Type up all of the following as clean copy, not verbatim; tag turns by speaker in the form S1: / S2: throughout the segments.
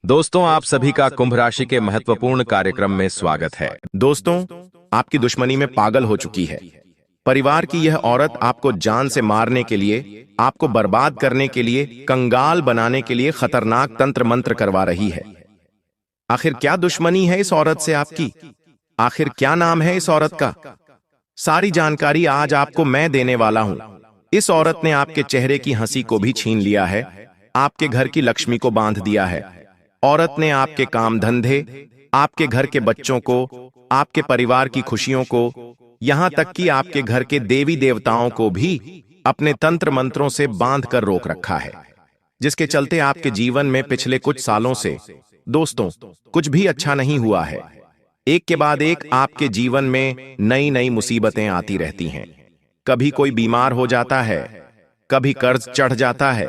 S1: दोस्तों, आप सभी का कुंभ राशि के महत्वपूर्ण कार्यक्रम में स्वागत है।
S2: दोस्तों, आपकी दुश्मनी में पागल हो चुकी है। परिवार की यह औरत आपको जान से मारने के लिए, आपको बर्बाद करने के लिए, कंगाल बनाने के लिए खतरनाक तंत्र मंत्र करवा रही है। आखिर क्या दुश्मनी है इस औरत से आपकी? आखिर क्या नाम है इस औरत का? सारी जानकारी आज आपको मैं देने वाला हूं। इस औरत ने आपके चेहरे की हंसी को भी छीन लिया है, आपके घर की लक्ष्मी को बांध दिया है। औरत ने आपके काम धंधे, आपके घर के बच्चों को, आपके परिवार की खुशियों को, यहां तक कि आपके घर के देवी देवताओं को भी अपने तंत्र मंत्रों से बांध कर रोक रखा है, जिसके चलते आपके जीवन में पिछले कुछ सालों से दोस्तों कुछ भी अच्छा नहीं हुआ है। एक के बाद एक आपके जीवन में नई नई मुसीबतें आती रहती हैं। कभी कोई बीमार हो जाता है, कभी कर्ज चढ़ जाता है,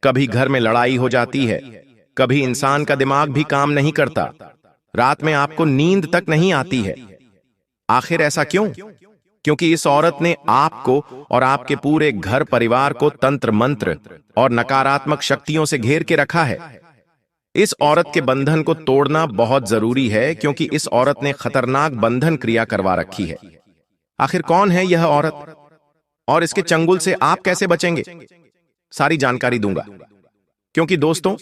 S2: कभी घर में लड़ाई हो जाती है, कभी इंसान का दिमाग भी काम नहीं करता, रात में आपको नींद तक नहीं आती है। आखिर ऐसा क्यों? क्योंकि इस औरत ने आपको और आपके पूरे घर परिवार को तंत्र मंत्र और नकारात्मक शक्तियों से घेर के रखा है। इस औरत के बंधन को तोड़ना बहुत जरूरी है, क्योंकि इस औरत ने खतरनाक बंधन क्रिया करवा रखी है। आखिर कौन है यह औरत और इसके चंगुल से आप कैसे बचेंगे? सारी जानकारी दूंगा, क्योंकि दोस्तों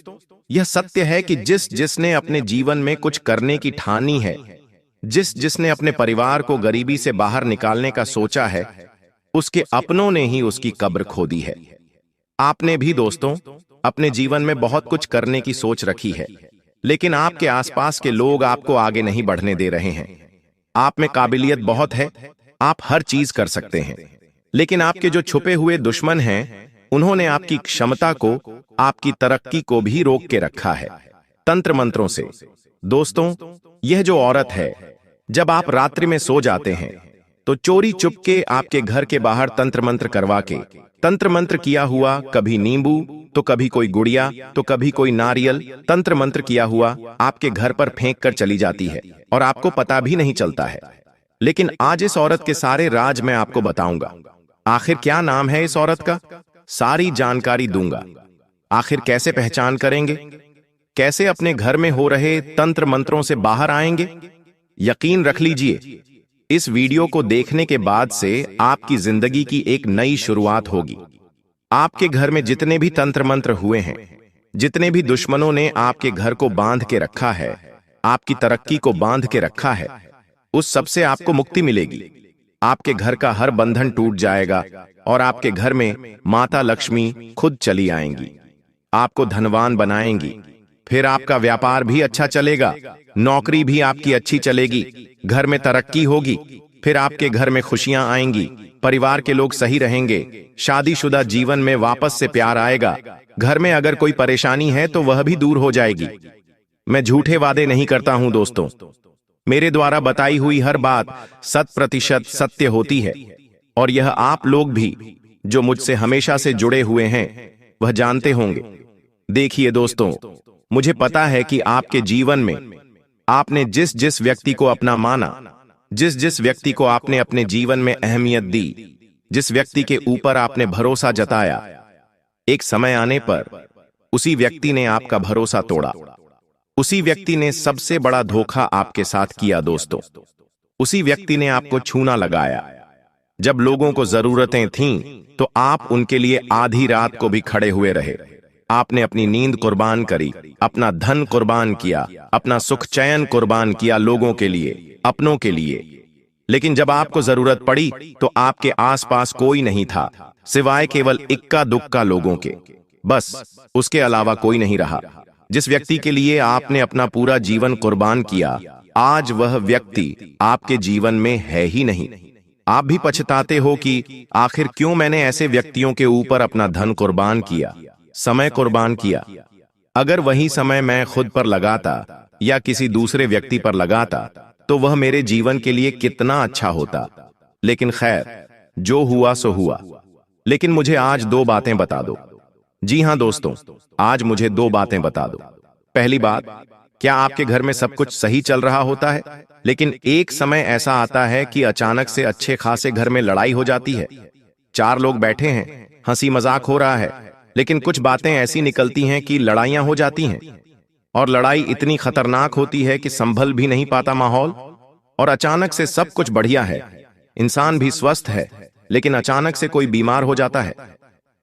S2: यह सत्य है कि जिसने अपने जीवन में कुछ करने की ठानी है, जिसने अपने परिवार को गरीबी से बाहर निकालने का सोचा है, उसके अपनों ने ही उसकी कब्र खोदी है। आपने भी दोस्तों अपने जीवन में बहुत कुछ करने की सोच रखी है, लेकिन आपके आसपास के लोग आपको आगे नहीं बढ़ने दे रहे हैं। आप में काबिलियत बहुत है, आप हर चीज कर सकते हैं, लेकिन आपके जो छुपे हुए दुश्मन हैं, उन्होंने आपकी क्षमता को, आपकी तरक्की को भी रोक के रखा है तंत्र मंत्रों से। दोस्तों, यह जो औरत है, जब आप रात्रि में सो जाते हैं तो चोरी चुपके आपके घर के बाहर तंत्र मंत्र करवा के, तंत्र मंत्र किया हुआ कभी नींबू तो कभी कोई गुड़िया तो कभी कोई नारियल तंत्र मंत्र किया हुआ आपके घर पर फेंक कर चली जाती है और आपको पता भी नहीं चलता है। लेकिन आज इस औरत के सारे राज मैं आपको बताऊंगा। आखिर क्या नाम है इस औरत का? सारी जानकारी दूंगा। आखिर कैसे पहचान करेंगे? कैसे अपने घर में हो रहे तंत्र मंत्रों से बाहर आएंगे? यकीन रख लीजिए, इस वीडियो को देखने के बाद से आपकी जिंदगी की एक नई शुरुआत होगी। आपके घर में जितने भी तंत्र मंत्र हुए हैं, जितने भी दुश्मनों ने आपके घर को बांध के रखा है, आपकी तरक्की को बांध के रखा है, उस सब से आपको मुक्ति मिलेगी। आपके घर का हर बंधन टूट जाएगा और आपके घर में माता लक्ष्मी खुद चली आएंगी, आपको धनवान बनाएंगी। फिर आपका व्यापार भी अच्छा चलेगा, नौकरी भी आपकी अच्छी चलेगी, घर में तरक्की होगी, फिर आपके घर में खुशियां आएंगी, परिवार के लोग सही रहेंगे, शादीशुदा जीवन में वापस से प्यार आएगा, घर में अगर कोई परेशानी है तो वह भी दूर हो जाएगी। मैं झूठे वादे नहीं करता हूं दोस्तों, मेरे द्वारा बताई हुई हर बात 100% सत्य होती है, और यह आप लोग भी जो मुझसे हमेशा से जुड़े हुए हैं वह जानते होंगे। देखिए दोस्तों, मुझे पता है कि आपके जीवन में आपने जिस व्यक्ति को अपना माना, जिस व्यक्ति को आपने अपने जीवन में अहमियत दी, जिस व्यक्ति के ऊपर आपने भरोसा जताया, एक समय आने पर उसी व्यक्ति ने आपका भरोसा तोड़ा। उसी व्यक्ति ने सबसे बड़ा धोखा आपके साथ किया दोस्तों। उसी व्यक्ति ने आपको छूना लगाया। जब लोगों को जरूरतें थीं तो आप उनके लिए आधी रात को भी खड़े हुए रहे। आपने अपनी नींद कुर्बान करी, अपना धन कुर्बान किया, अपना सुख चैन कुर्बान किया लोगों के लिए, अपनों के लिए। लेकिन जब आपको जरूरत पड़ी तो आपके आसपास कोई नहीं था, सिवाय केवल इक्का दुक्का लोगों के। बस उसके अलावा कोई नहीं रहा। जिस व्यक्ति के लिए आपने अपना पूरा जीवन कुर्बान किया, आज वह व्यक्ति आपके जीवन में है ही नहीं। आप भी पछताते हो कि आखिर क्यों मैंने ऐसे व्यक्तियों के ऊपर अपना धन कुर्बान किया, समय कुर्बान किया। अगर वही समय मैं खुद पर लगाता या किसी दूसरे व्यक्ति पर लगाता तो वह मेरे जीवन के लिए कितना अच्छा होता। लेकिन खैर, जो हुआ सो हुआ। लेकिन मुझे आज दो बातें बता दो। जी हां दोस्तों, आज मुझे दो बातें बता दो। पहली बात, क्या आपके घर में सब कुछ सही चल रहा होता है, लेकिन एक समय ऐसा आता है कि अचानक से अच्छे खासे घर में लड़ाई हो जाती है। 4 लोग बैठे हैं, हंसी मजाक हो रहा है, लेकिन कुछ बातें ऐसी निकलती हैं कि लड़ाइयां हो जाती हैं। और लड़ाई इतनी खतरनाक होती है कि संभल भी नहीं पाता माहौल। और अचानक से सब कुछ बढ़िया है, इंसान भी स्वस्थ है, लेकिन अचानक से कोई बीमार हो जाता है,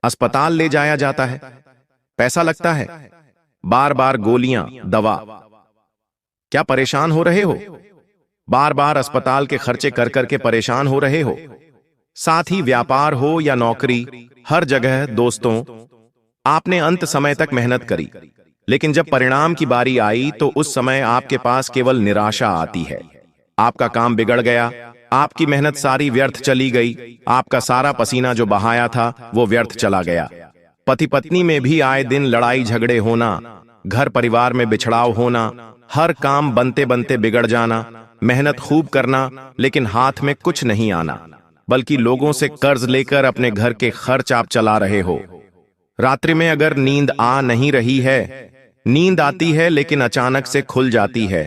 S2: अस्पताल ले जाया जाता है, पैसा लगता है, बार बार गोलियां, दवा। क्या परेशान हो रहे हो? बार बार अस्पताल के खर्चे कर करके परेशान हो रहे हो? साथ ही व्यापार हो या नौकरी, हर जगह दोस्तों आपने अंत समय तक मेहनत करी, लेकिन जब परिणाम की बारी आई तो उस समय आपके पास केवल निराशा आती है। आपका काम बिगड़ गया, आपकी मेहनत सारी व्यर्थ चली गई, आपका सारा पसीना जो बहाया था वो व्यर्थ चला गया। पति पत्नी में भी आए दिन लड़ाई झगड़े होना, घर परिवार में बिछड़ाव होना, हर काम बनते बनते बिगड़ जाना, मेहनत खूब करना लेकिन हाथ में कुछ नहीं आना, बल्कि लोगों से कर्ज लेकर अपने घर के खर्च आप चला रहे हो। रात्रि में अगर नींद आ नहीं रही है, नींद आती है लेकिन अचानक से खुल जाती है,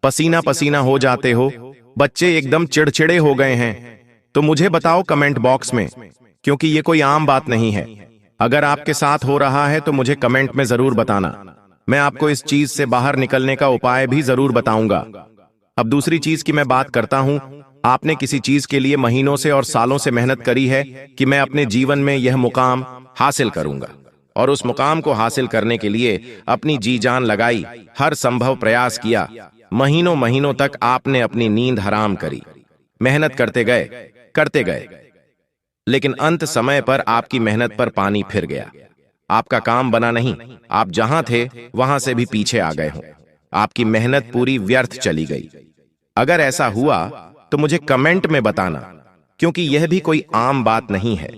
S2: पसीना पसीना हो जाते हो, बच्चे एकदम चिड़चिड़े हो गए हैं, तो मुझे बताओ कमेंट बॉक्स में, क्योंकि ये कोई आम बात नहीं है। अगर आपके साथ हो रहा है तो मुझे कमेंट में जरूर बताना, मैं आपको इस चीज से बाहर निकलने का उपाय भी जरूर बताऊंगा। अब दूसरी चीज की मैं बात करता हूं, आपने किसी चीज के लिए महीनों से और सालों से मेहनत करी है कि मैं अपने जीवन में यह मुकाम हासिल करूंगा, और उस मुकाम को हासिल करने के लिए अपनी जी जान लगाई, हर संभव प्रयास किया, महीनों महीनों तक आपने अपनी नींद हराम करी, मेहनत करते गए, लेकिन अंत समय पर आपकी मेहनत पर पानी फिर गया, आपका काम बना नहीं, आप जहां थे वहां से भी पीछे आ गए हो, आपकी मेहनत पूरी व्यर्थ चली गई। अगर ऐसा हुआ तो मुझे कमेंट में बताना, क्योंकि यह भी कोई आम बात नहीं है।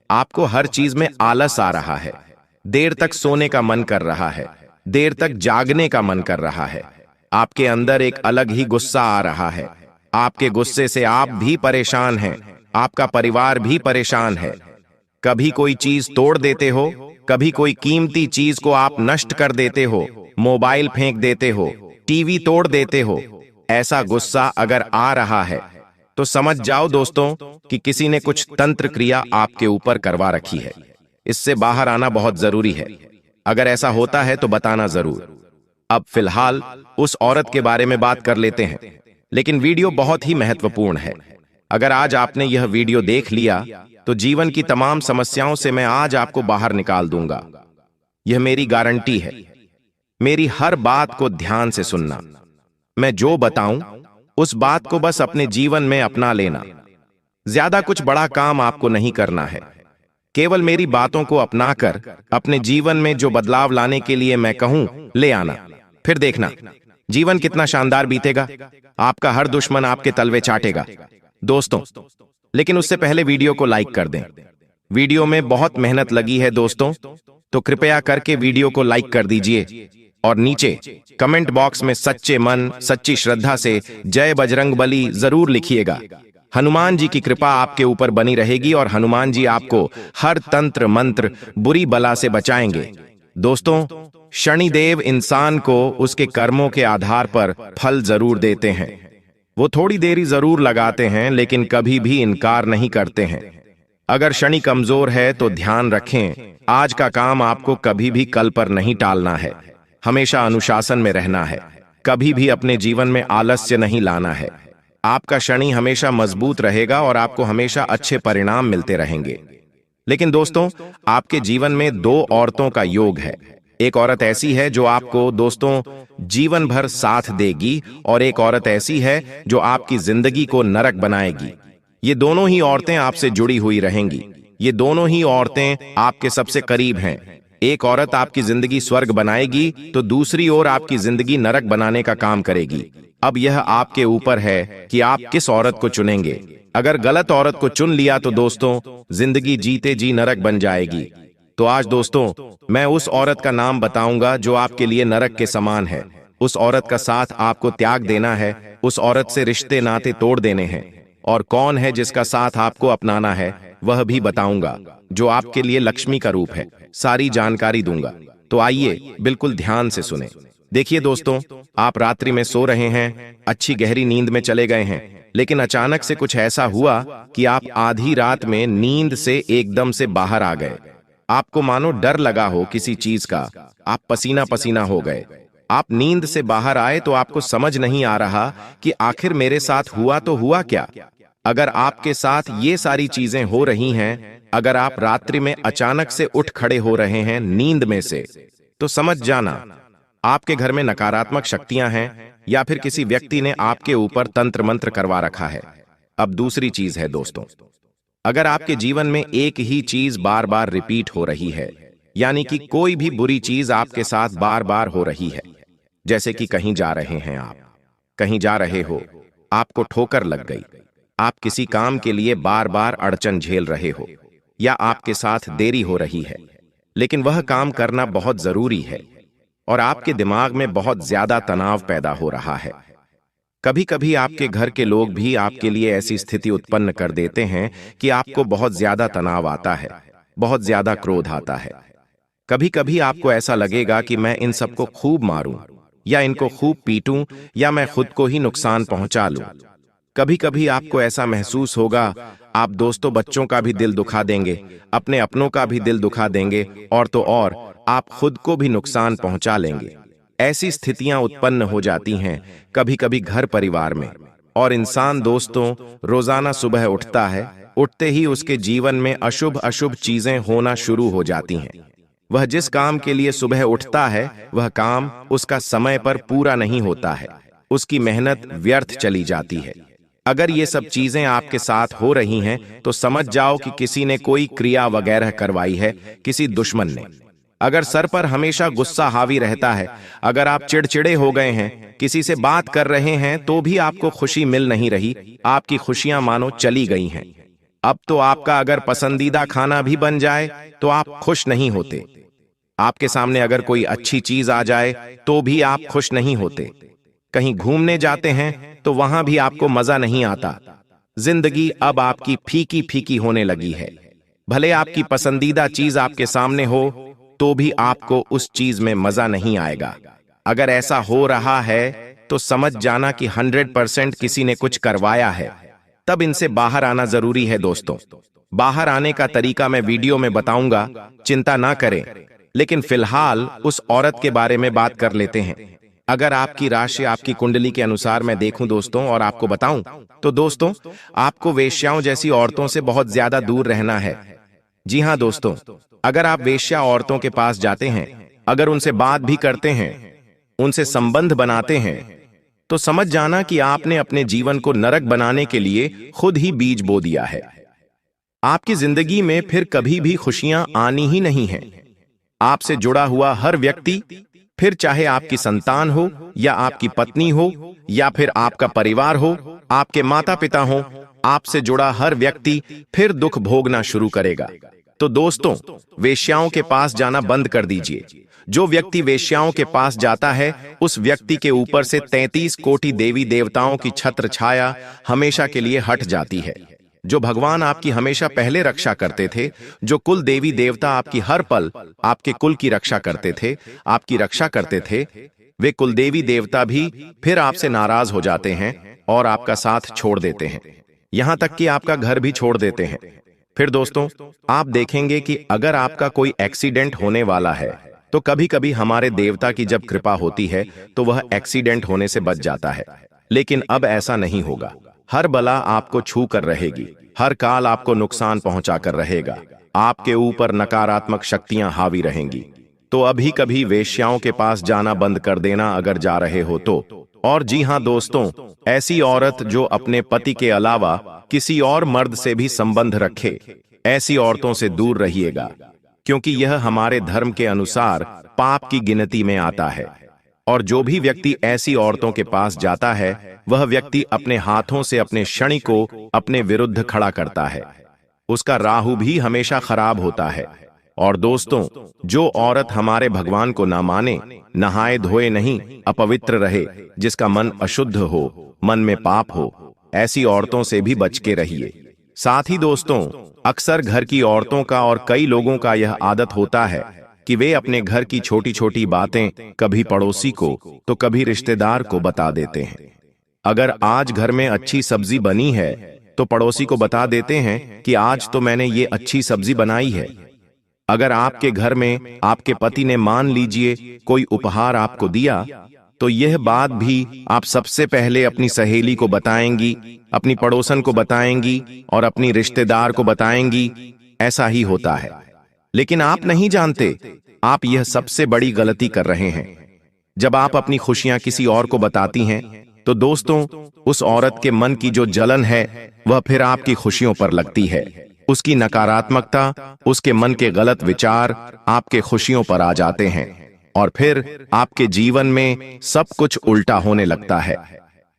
S2: आपको हर चीज में आलस आ रहा है, देर तक सोने का मन कर रहा है, देर तक जागने का मन कर रहा है, आपके अंदर एक अलग ही गुस्सा आ रहा है, आपके गुस्से से आप भी परेशान हैं, आपका परिवार भी परेशान है। कभी कोई चीज तोड़ देते हो, कभी कोई कीमती चीज को आप नष्ट कर देते हो, मोबाइल फेंक देते हो, टीवी तोड़ देते हो। ऐसा गुस्सा अगर आ रहा है तो समझ जाओ दोस्तों कि किसी ने कुछ तंत्र क्रिया आपके ऊपर करवा रखी है। इससे बाहर आना बहुत जरूरी है। अगर ऐसा होता है तो बताना जरूर। अब फिलहाल उस औरत के बारे में बात कर लेते हैं, लेकिन वीडियो बहुत ही महत्वपूर्ण है। अगर आज आपने यह वीडियो देख लिया तो जीवन की तमाम समस्याओं से मैं आज आपको बाहर निकाल दूंगा। यह मेरी गारंटी है। मेरी हर बात को ध्यान से सुनना। मैं जो बताऊं उस बात को बस अपने जीवन में अपना लेना। ज्यादा कुछ बड़ा काम आपको नहीं करना है, केवल मेरी बातों को अपनाकर अपने जीवन में जो बदलाव लाने के लिए मैं कहूं ले आना। फिर देखना जीवन कितना शानदार बीतेगा। आपका हर दुश्मन आपके तलवे चाटेगा दोस्तों। लेकिन उससे पहले वीडियो को लाइक कर दें। वीडियो में बहुत मेहनत लगी है दोस्तों, तो कृपया करके वीडियो को लाइक कर दीजिए और नीचे कमेंट बॉक्स में सच्चे मन सच्ची श्रद्धा से जय बजरंगबली जरूर लिखिएगा। हनुमान जी की कृपा आपके ऊपर बनी रहेगी और हनुमान जी आपको हर तंत्र मंत्र बुरी बला से बचाएंगे। दोस्तों, शनिदेव इंसान को उसके कर्मों के आधार पर फल जरूर देते हैं। वो थोड़ी देरी जरूर लगाते हैं, लेकिन कभी भी इनकार नहीं करते हैं। अगर शनि कमजोर है तो ध्यान रखें, आज का काम आपको कभी भी कल पर नहीं टालना है। हमेशा अनुशासन में रहना है, कभी भी अपने जीवन में आलस्य नहीं लाना है। आपका शनि हमेशा मजबूत रहेगा और आपको हमेशा अच्छे परिणाम मिलते रहेंगे। लेकिन दोस्तों, आपके जीवन में दो औरतों का योग है। एक औरत ऐसी है जो आपको दोस्तों जीवन भर साथ देगी, और एक औरत ऐसी है जो आपकी जिंदगी को नरक बनाएगी। ये दोनों ही औरतें आपसे जुड़ी हुई रहेंगी। ये दोनों ही औरतें आपके सबसे करीब हैं। एक औरत आपकी जिंदगी स्वर्ग बनाएगी तो दूसरी ओर आपकी जिंदगी नरक बनाने का काम करेगी। अब यह आपके ऊपर है कि आप किस औरत को चुनेंगे। अगर गलत औरत को चुन लिया तो दोस्तों जिंदगी जीते जी नरक बन जाएगी। तो आज दोस्तों मैं उस औरत का नाम बताऊंगा जो आपके लिए नरक के समान है। उस औरत का साथ आपको त्याग देना है, उस औरत से रिश्ते नाते तोड़ देने हैं। और कौन है जिसका साथ आपको अपनाना है वह भी बताऊंगा, जो आपके लिए लक्ष्मी का रूप है। सारी जानकारी दूंगा, तो आइए बिल्कुल ध्यान से सुने। देखिए दोस्तों, आप रात्रि में सो रहे हैं, अच्छी गहरी नींद में चले गए हैं, लेकिन अचानक से कुछ ऐसा हुआ कि आप आधी रात में नींद से एकदम से बाहर आ गए। आपको मानो डर लगा हो किसी चीज का, आप पसीना पसीना हो गए, आप नींद से बाहर आए तो आपको समझ नहीं आ रहा कि आखिर मेरे साथ हुआ तो हुआ क्या। अगर आपके साथ ये सारी चीजें हो रही हैं, अगर आप रात्रि में अचानक से उठ खड़े हो रहे हैं नींद में से, तो समझ जाना आपके घर में नकारात्मक शक्तियां हैं या फिर किसी व्यक्ति ने आपके ऊपर तंत्र मंत्र करवा रखा है। अब दूसरी चीज है दोस्तों, अगर आपके जीवन में एक ही चीज बार बार रिपीट हो रही है, यानी कि कोई भी बुरी चीज आपके साथ बार बार हो रही है, जैसे कि कहीं जा रहे हैं आप, कहीं जा रहे हो, आपको ठोकर लग गई, आप किसी काम के लिए बार बार अड़चन झेल रहे हो, या आपके साथ देरी हो रही है लेकिन वह काम करना बहुत जरूरी है और आपके दिमाग में बहुत ज्यादा तनाव पैदा हो रहा है। कभी कभी आपके घर के लोग भी आपके लिए ऐसी स्थिति उत्पन्न कर देते हैं कि आपको बहुत ज्यादा तनाव आता है, बहुत ज्यादा क्रोध आता है। कभी कभी आपको ऐसा लगेगा कि मैं इन सबको खूब मारूं या इनको खूब पीटूं या मैं खुद को ही नुकसान पहुंचा लूं। कभी कभी आपको ऐसा महसूस होगा आप दोस्तों बच्चों का भी दिल दुखा देंगे, अपने अपनों का भी दिल दुखा देंगे और तो और आप खुद को भी नुकसान पहुंचा लेंगे। ऐसी स्थितियां उत्पन्न हो जाती हैं कभी कभी घर परिवार में, और इंसान दोस्तों रोजाना सुबह उठता है, उठते ही उसके जीवन में अशुभ अशुभ चीजें होना शुरू हो जाती हैं। वह जिस काम के लिए सुबह उठता है वह काम उसका समय पर पूरा नहीं होता है, उसकी मेहनत व्यर्थ चली जाती है। अगर ये सब चीजें आपके साथ हो रही हैं तो समझ जाओ कि किसी ने कोई क्रिया वगैरह करवाई है, किसी दुश्मन ने। अगर सर पर हमेशा गुस्सा हावी रहता है, अगर आप चिड़चिड़े हो गए हैं, किसी से बात कर रहे हैं तो भी आपको खुशी मिल नहीं रही, आपकी खुशियां मानो चली गई हैं। अब तो आपका अगर पसंदीदा खाना भी बन जाए तो आप खुश नहीं होते। आपके सामने अगर कोई अच्छी चीज आ जाए तो भी आप खुश नहीं होते। कहीं घूमने जाते हैं तो वहां भी आपको मजा नहीं आता। जिंदगी अब आपकी फीकी फीकी होने लगी है। भले आपकी पसंदीदा चीज आपके सामने हो तो भी आपको उस चीज में मजा नहीं आएगा। अगर ऐसा हो रहा है तो समझ जाना कि 100% किसी ने कुछ करवाया है। तब इनसे बाहर आना जरूरी है दोस्तों। बाहर आने का तरीका मैं वीडियो में बताऊंगा, चिंता ना करें। लेकिन फिलहाल उस औरत के बारे में बात कर लेते हैं। अगर आपकी राशि आपकी कुंडली के अनुसार मैं देखूं दोस्तों और आपको बताऊं तो दोस्तों आपको वेश्याओं जैसी औरतों से बहुत ज्यादा दूर रहना है। जी हां दोस्तों, अगर आप वेश्या औरतों के पास जाते हैं, अगर उनसे बात भी करते हैं, उनसे संबंध बनाते हैं, तो समझ जाना कि आपने अपने जीवन को नरक बनाने के लिए खुद ही बीज बो दिया है। आपकी जिंदगी में फिर कभी भी खुशियां आनी ही नहीं है। आपसे जुड़ा हुआ हर व्यक्ति, फिर चाहे आपकी संतान हो या आपकी पत्नी हो या फिर आपका परिवार हो, आपके माता पिता हो, आपसे जुड़ा हर व्यक्ति फिर दुख भोगना शुरू करेगा। तो दोस्तों वेश्याओं के पास जाना बंद कर दीजिए। जो व्यक्ति वेश्याओं के पास जाता है उस व्यक्ति के ऊपर से 33 कोटि देवी देवताओं की छत्र छाया हमेशा के लिए हट जाती है। जो भगवान आपकी हमेशा पहले रक्षा करते थे, जो कुल देवी देवता आपकी हर पल आपके कुल की रक्षा करते थे, आपकी रक्षा करते थे, वे कुल देवी देवता भी फिर आपसे नाराज हो जाते हैं और आपका साथ छोड़ देते हैं, यहां तक कि आपका घर भी छोड़ देते हैं। फिर दोस्तों आप देखेंगे कि अगर आपका कोई एक्सीडेंट होने वाला है तो कभी कभी हमारे देवता की जब कृपा होती है तो वह एक्सीडेंट होने से बच जाता है। लेकिन अब ऐसा नहीं होगा। हर बला आपको छू कर रहेगी, हर काल आपको नुकसान पहुंचा कर रहेगा, आपके ऊपर नकारात्मक शक्तियां हावी रहेंगी। तो अभी कभी वेश्याओं के पास जाना बंद कर देना अगर जा रहे हो तो। और जी हां दोस्तों, ऐसी औरत जो अपने पति के अलावा किसी और मर्द से भी संबंध रखे, ऐसी औरतों से दूर रहिएगा, क्योंकि यह हमारे धर्म के अनुसार पाप की गिनती में आता है। और जो भी व्यक्ति ऐसी औरतों के पास जाता है वह व्यक्ति अपने हाथों से अपने शनि को अपने विरुद्ध खड़ा करता है। उसका राहु भी हमेशा खराब होता है। और दोस्तों जो औरत हमारे भगवान को ना माने, नहाए धोए नहीं, अपवित्र रहे, जिसका मन अशुद्ध हो, मन में पाप हो, ऐसी औरतों से भी बच के रहिए। साथ ही दोस्तों अक्सर घर की औरतों का और कई लोगों का यह आदत होता है कि वे अपने घर की छोटी छोटी बातें कभी पड़ोसी को तो कभी रिश्तेदार को बता देते हैं। अगर आज घर में अच्छी सब्जी बनी है तो पड़ोसी को बता देते हैं कि आज तो मैंने ये अच्छी सब्जी बनाई है। अगर आपके घर में आपके पति ने मान लीजिए कोई उपहार आपको दिया, तो यह बात भी आप सबसे पहले अपनी सहेली को बताएंगी, अपनी पड़ोसन को बताएंगी और अपनी रिश्तेदार को बताएंगी। ऐसा ही होता है, लेकिन आप नहीं जानते आप यह सबसे बड़ी गलती कर रहे हैं। जब आप अपनी खुशियां किसी और को बताती हैं, तो दोस्तों उस औरत के मन की जो जलन है वह फिर आपकी खुशियों पर लगती है। उसकी नकारात्मकता, उसके मन के गलत विचार आपके खुशियों पर आ जाते हैं और फिर आपके जीवन में सब कुछ उल्टा होने लगता है।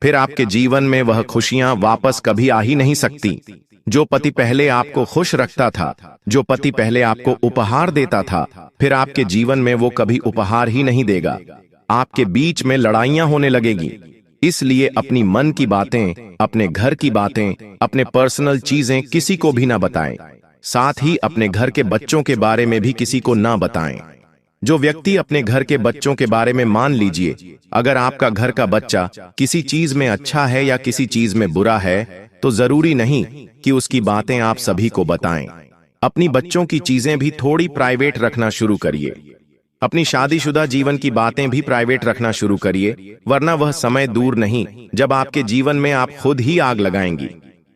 S2: फिर आपके जीवन में वह खुशियां वापस कभी आ ही नहीं सकती। जो पति पहले आपको खुश रखता था, जो पति पहले आपको उपहार देता था, फिर आपके जीवन में वो कभी उपहार ही नहीं देगा। आपके बीच में लड़ाइयां होने लगेगी। इसलिए अपनी मन की बातें, अपने घर की बातें, अपने पर्सनल चीजें किसी को भी ना बताएं। साथ ही अपने घर के बच्चों के बारे में भी किसी को ना बताएं। जो व्यक्ति अपने घर के बच्चों के बारे में, मान लीजिए अगर आपका घर का बच्चा किसी चीज में अच्छा है या किसी चीज में बुरा है, तो जरूरी नहीं कि उसकी बातें आप सभी को बताएं। अपनी बच्चों की चीजें भी थोड़ी प्राइवेट रखना शुरू करिए। अपनी शादीशुदा जीवन की बातें भी प्राइवेट रखना शुरू करिए, वरना वह समय दूर नहीं जब आपके जीवन में आप खुद ही आग लगाएंगी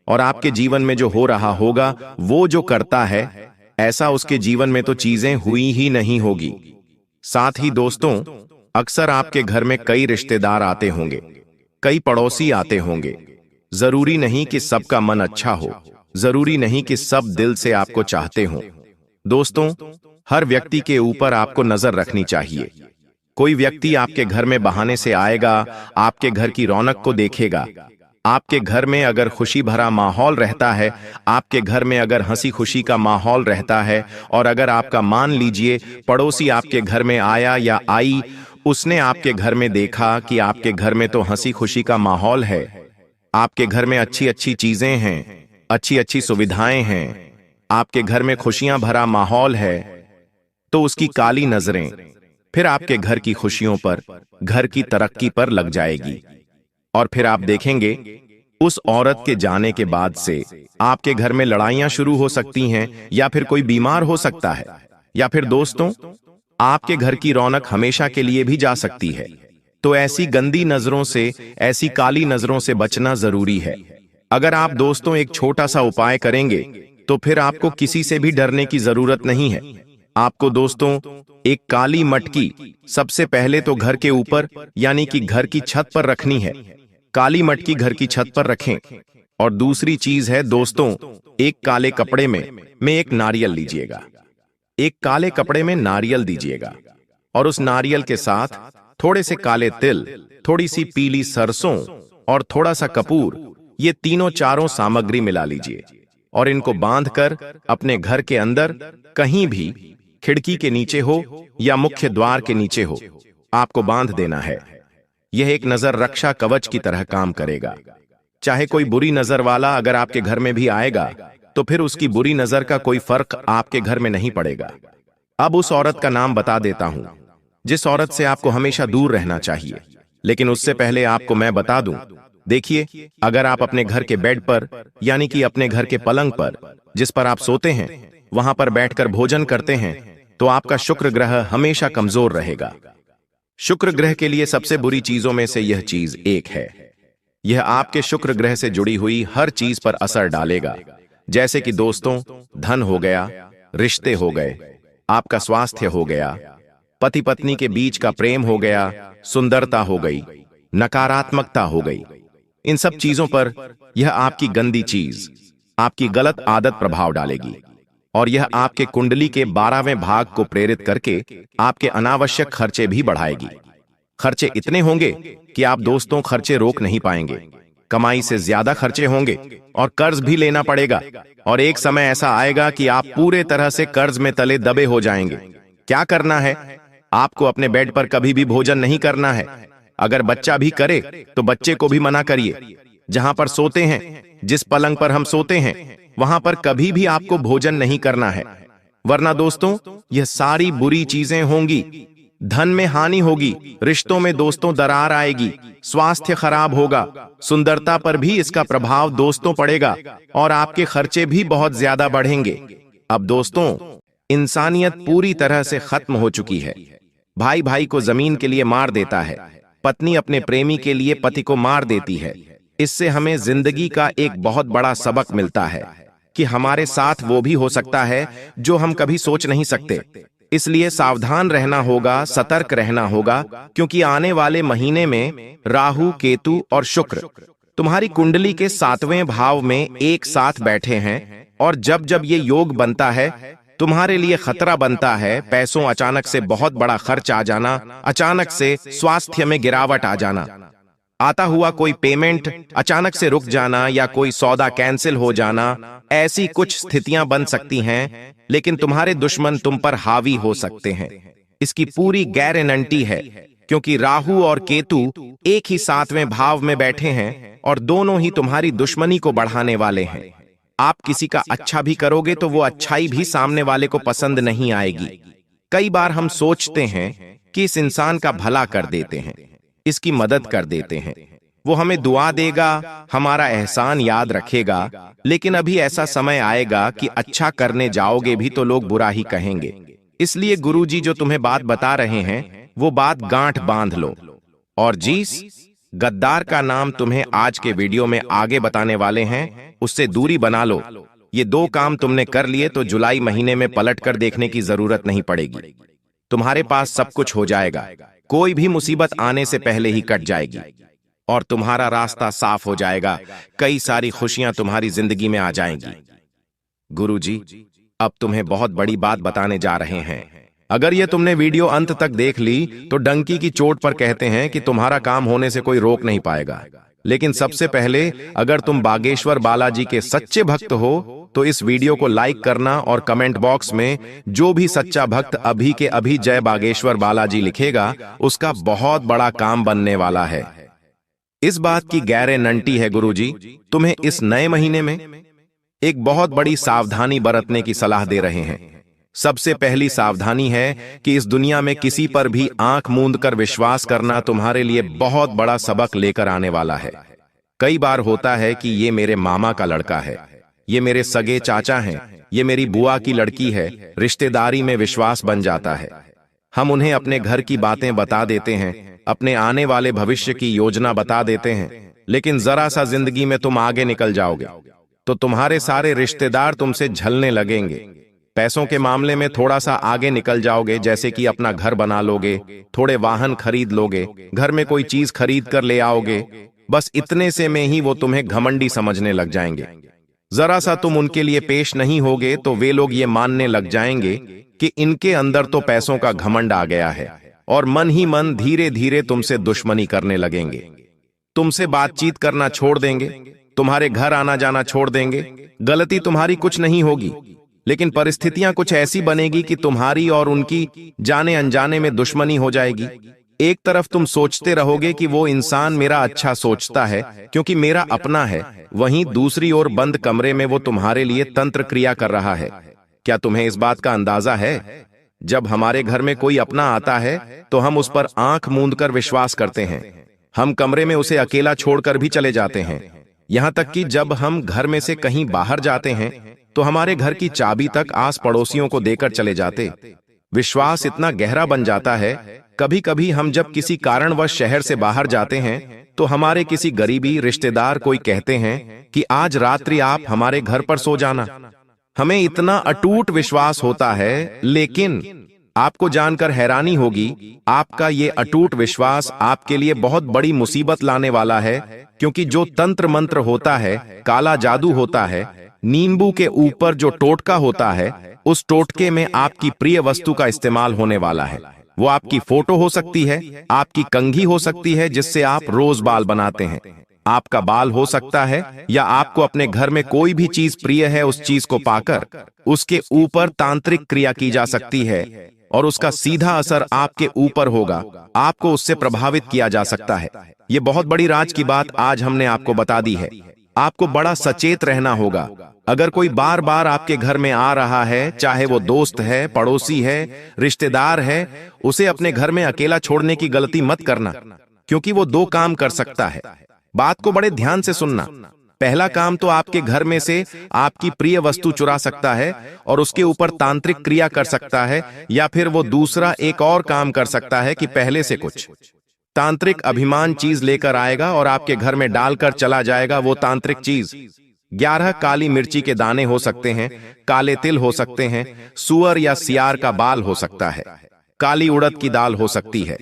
S2: और आपके जीवन में जो हो रहा होगा, वो जो करता है ऐसा उसके जीवन में तो चीजें हुई ही नहीं होगी। साथ ही दोस्तों, अक्सर आपके घर में कई रिश्तेदार आते होंगे, कई पड़ोसी आते होंगे। जरूरी नहीं कि सबका मन अच्छा हो, जरूरी नहीं कि सब दिल से आपको चाहते हों। दोस्तों, हर व्यक्ति के ऊपर आपको नजर रखनी चाहिए। कोई व्यक्ति आपके घर में बहाने से आएगा, आपके घर की रौनक को देखेगा। आपके घर में अगर खुशी भरा माहौल रहता है, आपके घर में अगर हंसी खुशी का माहौल रहता है, और अगर आपका, मान लीजिए पड़ोसी आपके घर में आया या आई, उसने आपके घर में देखा कि आपके घर में तो हंसी खुशी का माहौल है, आपके घर में अच्छी अच्छी चीजें हैं, अच्छी अच्छी सुविधाएं हैं, आपके घर में खुशियां भरा माहौल है, तो उसकी काली नजरें फिर आपके घर की खुशियों पर, घर की तरक्की पर लग जाएगी। और फिर आप देखेंगे उस औरत के जाने के बाद से आपके घर में लड़ाइयां शुरू हो सकती हैं, या फिर कोई बीमार हो सकता है, या फिर दोस्तों आपके घर की रौनक हमेशा के लिए भी जा सकती है। तो ऐसी गंदी नजरों से, ऐसी काली नजरों से बचना जरूरी है। अगर आप दोस्तों एक छोटा सा उपाय करेंगे, तो फिर आपको किसी से भी डरने की जरूरत नहीं है। आपको दोस्तों एक काली मटकी सबसे पहले तो घर के ऊपर, यानी कि घर की छत पर रखनी है। काली मटकी घर की छत पर रखें। और दूसरी चीज है दोस्तों, एक काले कपड़े में एक नारियल लीजिएगा। एक काले कपड़े में नारियल दीजिएगा और उस नारियल के साथ थोड़े से काले तिल, थोड़ी सी पीली सरसों और थोड़ा सा कपूर, ये तीनों चारों सामग्री मिला लीजिए और इनको बांधकर अपने घर के अंदर कहीं भी, खिड़की के नीचे हो या मुख्य द्वार के नीचे हो, आपको बांध देना है। यह एक नजर रक्षा कवच की तरह काम करेगा। चाहे कोई बुरी नजर वाला अगर आपके घर में भी आएगा, तो फिर उसकी बुरी नजर का कोई फर्क आपके घर में नहीं पड़ेगा। अब उस औरत का नाम बता देता हूं, जिस औरत से आपको हमेशा दूर रहना चाहिए। लेकिन उससे पहले आपको मैं बता दूं, देखिए, अगर आप अपने घर के बेड पर, यानी कि अपने घर के पलंग पर, जिस पर आप सोते हैं, वहां पर बैठकर भोजन करते हैं, तो आपका शुक्र ग्रह हमेशा कमजोर रहेगा। शुक्र ग्रह के लिए सबसे बुरी चीजों में से यह चीज एक है। यह आपके शुक्र ग्रह से जुड़ी हुई हर चीज पर असर डालेगा, जैसे कि दोस्तों धन हो गया, रिश्ते हो गए, आपका स्वास्थ्य हो गया, पति पत्नी के बीच का प्रेम हो गया, सुंदरता हो गई, नकारात्मकता हो गई। इन सब चीजों पर यह आपकी गंदी चीज, आपकी गलत आदत प्रभाव डालेगी और यह आपके कुंडली के 12वें भाग को प्रेरित करके आपके अनावश्यक खर्चे भी बढ़ाएगी। खर्चे इतने होंगे कि आप दोस्तों खर्चे रोक नहीं पाएंगे। कमाई से ज्यादा खर्चे होंगे और कर्ज भी लेना पड़ेगा और एक समय ऐसा आएगा कि आप पूरे तरह से कर्ज में तले दबे हो जाएंगे। क्या करना है? आपको अपने बेड पर कभी भी भोजन नहीं करना है। अगर बच्चा भी करे तो बच्चे को भी मना करिए। जहां पर सोते हैं, जिस पलंग पर हम सोते हैं, वहां पर कभी भी आपको भोजन नहीं करना है, वरना दोस्तों यह सारी बुरी चीजें होंगी। धन में हानि होगी, रिश्तों में दोस्तों दरार आएगी, स्वास्थ्य खराब होगा, सुंदरता पर भी इसका प्रभाव दोस्तों पड़ेगा और आपके खर्चे भी बहुत ज्यादा बढ़ेंगे। अब दोस्तों इंसानियत पूरी तरह से खत्म हो चुकी है। भाई भाई को जमीन के लिए मार देता है, पत्नी अपने प्रेमी के लिए पति को मार देती है। इससे हमें जिंदगी का एक बहुत बड़ा सबक मिलता है कि हमारे साथ वो भी हो सकता है जो हम कभी सोच नहीं सकते। इसलिए सावधान रहना होगा, सतर्क रहना होगा, क्योंकि आने वाले महीने में राहु, केतु और शुक्र तुम्हारी कुंडली के 7वें भाव में एक साथ बैठे हैं। और जब जब ये योग बनता है तुम्हारे लिए खतरा बनता है। पैसों अचानक से बहुत बड़ा खर्च आ जाना, अचानक से स्वास्थ्य में गिरावट आ जाना, आता हुआ कोई पेमेंट अचानक से रुक जाना या कोई सौदा कैंसिल हो जाना, ऐसी कुछ स्थितियां बन सकती हैं। लेकिन तुम्हारे दुश्मन तुम पर हावी हो सकते हैं, इसकी पूरी गारंटी है, क्योंकि राहु और केतु एक ही 7वें भाव में बैठे हैं और दोनों ही तुम्हारी दुश्मनी को बढ़ाने वाले हैं। आप किसी का अच्छा भी करोगे तो वो अच्छाई भी सामने वाले को पसंद नहीं आएगी। कई बार हम सोचते हैं कि इस इंसान का भला कर देते हैं, इसकी मदद कर देते हैं, वो हमें दुआ देगा, हमारा एहसान याद रखेगा। लेकिन अभी ऐसा समय आएगा कि अच्छा करने जाओगे भी तो लोग बुरा ही कहेंगे। इसलिए गुरुजी जो तुम्हें बात बता रहे हैं वो बात गांठ बांध लो। और जिस गद्दार का नाम तुम्हें आज के वीडियो में आगे बताने वाले हैं उससे दूरी बना लो। ये 2 काम तुमने कर लिए तो जुलाई महीने में पलट कर देखने की जरूरत नहीं पड़ेगी। तुम्हारे पास सब कुछ हो जाएगा, कोई भी मुसीबत आने से पहले ही कट जाएगी और तुम्हारा रास्ता साफ हो जाएगा। कई सारी खुशियां तुम्हारी जिंदगी में आ जाएंगी। गुरुजी अब तुम्हें बहुत बड़ी बात बताने जा रहे हैं। अगर ये तुमने वीडियो अंत तक देख ली तो डंकी की चोट पर कहते हैं कि तुम्हारा काम होने से कोई रोक नहीं पाएगा। लेकिन सबसे पहले अगर तुम बागेश्वर बालाजी के सच्चे भक्त हो तो इस वीडियो को लाइक करना और कमेंट बॉक्स में जो भी सच्चा भक्त अभी के अभी जय बागेश्वर बालाजी लिखेगा उसका बहुत बड़ा काम बनने वाला है। इस बात की गारंटी है गुरुजी, तुम्हें इस नए महीने में एक बहुत बड़ी सावधानी बरतने की सलाह दे रहे हैं। सबसे पहली सावधानी है कि इस दुनिया में किसी पर भी आंख मूंद कर विश्वास करना तुम्हारे लिए बहुत बड़ा सबक लेकर आने वाला है। कई बार होता है कि ये मेरे मामा का लड़का है, ये मेरे सगे चाचा हैं, ये मेरी बुआ की लड़की है, रिश्तेदारी में विश्वास बन जाता है। हम उन्हें अपने घर की बातें बता देते हैं, अपने आने वाले भविष्य की योजना बता देते हैं। लेकिन जरा सा जिंदगी में तुम आगे निकल जाओगे तो तुम्हारे सारे रिश्तेदार तुमसे झलने लगेंगे। पैसों के मामले में थोड़ा सा आगे निकल जाओगे, जैसे कि अपना घर बना लोगे, थोड़े वाहन खरीद लोगे, घर में कोई चीज खरीद कर ले आओगे। बस इतने से में ही वो तुम्हें घमंडी समझने लग जाएंगे। जरा सा तुम उनके लिए पेश नहीं होगे तो वे लोग ये मानने लग जाएंगे कि इनके अंदर तो पैसों का घमंड आ गया है और मन ही मन धीरे धीरे तुमसे दुश्मनी करने लगेंगे। तुमसे बातचीत करना छोड़ देंगे, तुम्हारे घर आना जाना छोड़ देंगे। गलती तुम्हारी कुछ नहीं होगी, लेकिन परिस्थितियां कुछ ऐसी बनेगी कि तुम्हारी और उनकी जाने अनजाने में दुश्मनी हो जाएगी। एक तरफ तुम सोचते रहोगे कि वो इंसान मेरा अच्छा सोचता है क्योंकि मेरा अपना है, वहीं दूसरी ओर बंद कमरे में वो तुम्हारे लिए तंत्र क्रिया कर रहा है। क्या तुम्हें इस बात का अंदाजा है? जब हमारे घर में कोई अपना आता है तो हम उस पर आंख मूंद कर विश्वास करते हैं। हम कमरे में उसे अकेला छोड़कर भी चले जाते हैं। यहां तक कि जब हम घर में से कहीं बाहर जाते हैं तो हमारे घर की चाबी तक आस पड़ोसियों को देकर चले जाते। विश्वास इतना गहरा बन जाता है, कभी कभी हम जब किसी कारणवश शहर से बाहर जाते हैं तो हमारे किसी गरीबी रिश्तेदार कोई कहते हैं कि आज रात्रि आप हमारे घर पर सो जाना। हमें इतना अटूट विश्वास होता है, लेकिन आपको जानकर हैरानी होगी, आपका ये अटूट विश्वास आपके लिए बहुत बड़ी मुसीबत लाने वाला है। क्योंकि जो तंत्र मंत्र होता है, काला जादू होता है, नींबू के ऊपर जो टोटका होता है, उस टोटके में आपकी प्रिय वस्तु का इस्तेमाल होने वाला है। वो आपकी फोटो हो सकती है, आपकी कंघी हो सकती है जिससे आप रोज बाल बनाते हैं, आपका बाल हो सकता है, या आपको अपने घर में कोई भी चीज प्रिय है उस चीज को पाकर उसके ऊपर तांत्रिक क्रिया की जा सकती है और उसका सीधा असर आपके ऊपर होगा, आपको उससे प्रभावित किया जा सकता है। ये बहुत बड़ी राज की बात आज हमने आपको बता दी है। आपको बड़ा सचेत रहना होगा। अगर कोई बार बार आपके घर में आ रहा है, चाहे वो दोस्त है, पड़ोसी है, रिश्तेदार है, उसे अपने घर में अकेला छोड़ने की गलती मत करना, क्योंकि वो 2 काम कर सकता है। बात को बड़े ध्यान से सुनना। पहला काम तो आपके घर में से आपकी प्रिय वस्तु चुरा सकता है और उसके ऊपर तांत्रिक क्रिया कर सकता है, या फिर वो दूसरा एक और काम कर सकता है कि पहले से कुछ तांत्रिक अभिमान चीज लेकर आएगा और आपके घर में डालकर चला जाएगा। वो तांत्रिक चीज 11 काली मिर्ची के दाने हो सकते हैं, काले तिल हो सकते हैं, सुअर या सियार का बाल हो सकता है, काली उड़द की दाल हो सकती है।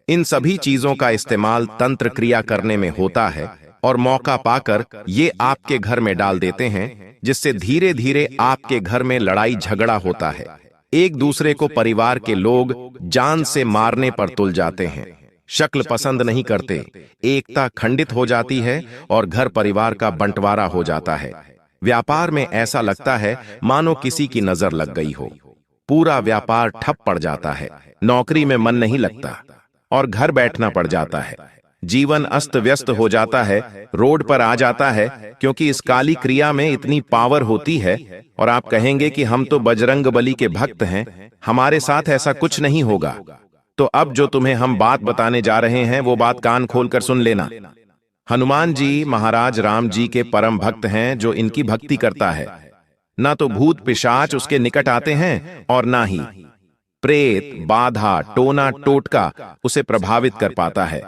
S2: इन सभी चीजों का इस्तेमाल तंत्र क्रिया करने में होता है और मौका पाकर ये आपके घर में डाल देते हैं, जिससे धीरे धीरे आपके घर में लड़ाई झगड़ा होता है। एक दूसरे को परिवार के लोग जान से मारने पर तुल जाते हैं, शक्ल पसंद नहीं करते, एकता खंडित हो जाती है और घर परिवार का बंटवारा हो जाता है। व्यापार में ऐसा लगता है मानो किसी की नजर लग गई हो, पूरा व्यापार ठप पड़ जाता है, नौकरी में मन नहीं लगता और घर बैठना पड़ जाता है। जीवन अस्त व्यस्त हो जाता है, रोड पर आ जाता है, क्योंकि इस काली क्रिया में इतनी पावर होती है। और आप कहेंगे कि हम तो बजरंग बली के भक्त हैं, हमारे साथ ऐसा कुछ नहीं होगा। तो अब जो तुम्हें हम बात बताने जा रहे हैं वो बात कान खोलकर सुन लेना। हनुमान जी महाराज राम जी के परम भक्त हैं जो इनकी भक्ति करता है। ना तो भूत पिशाच उसके निकट आते हैं और ना ही प्रेत बाधा टोना टोटका उसे प्रभावित कर पाता है।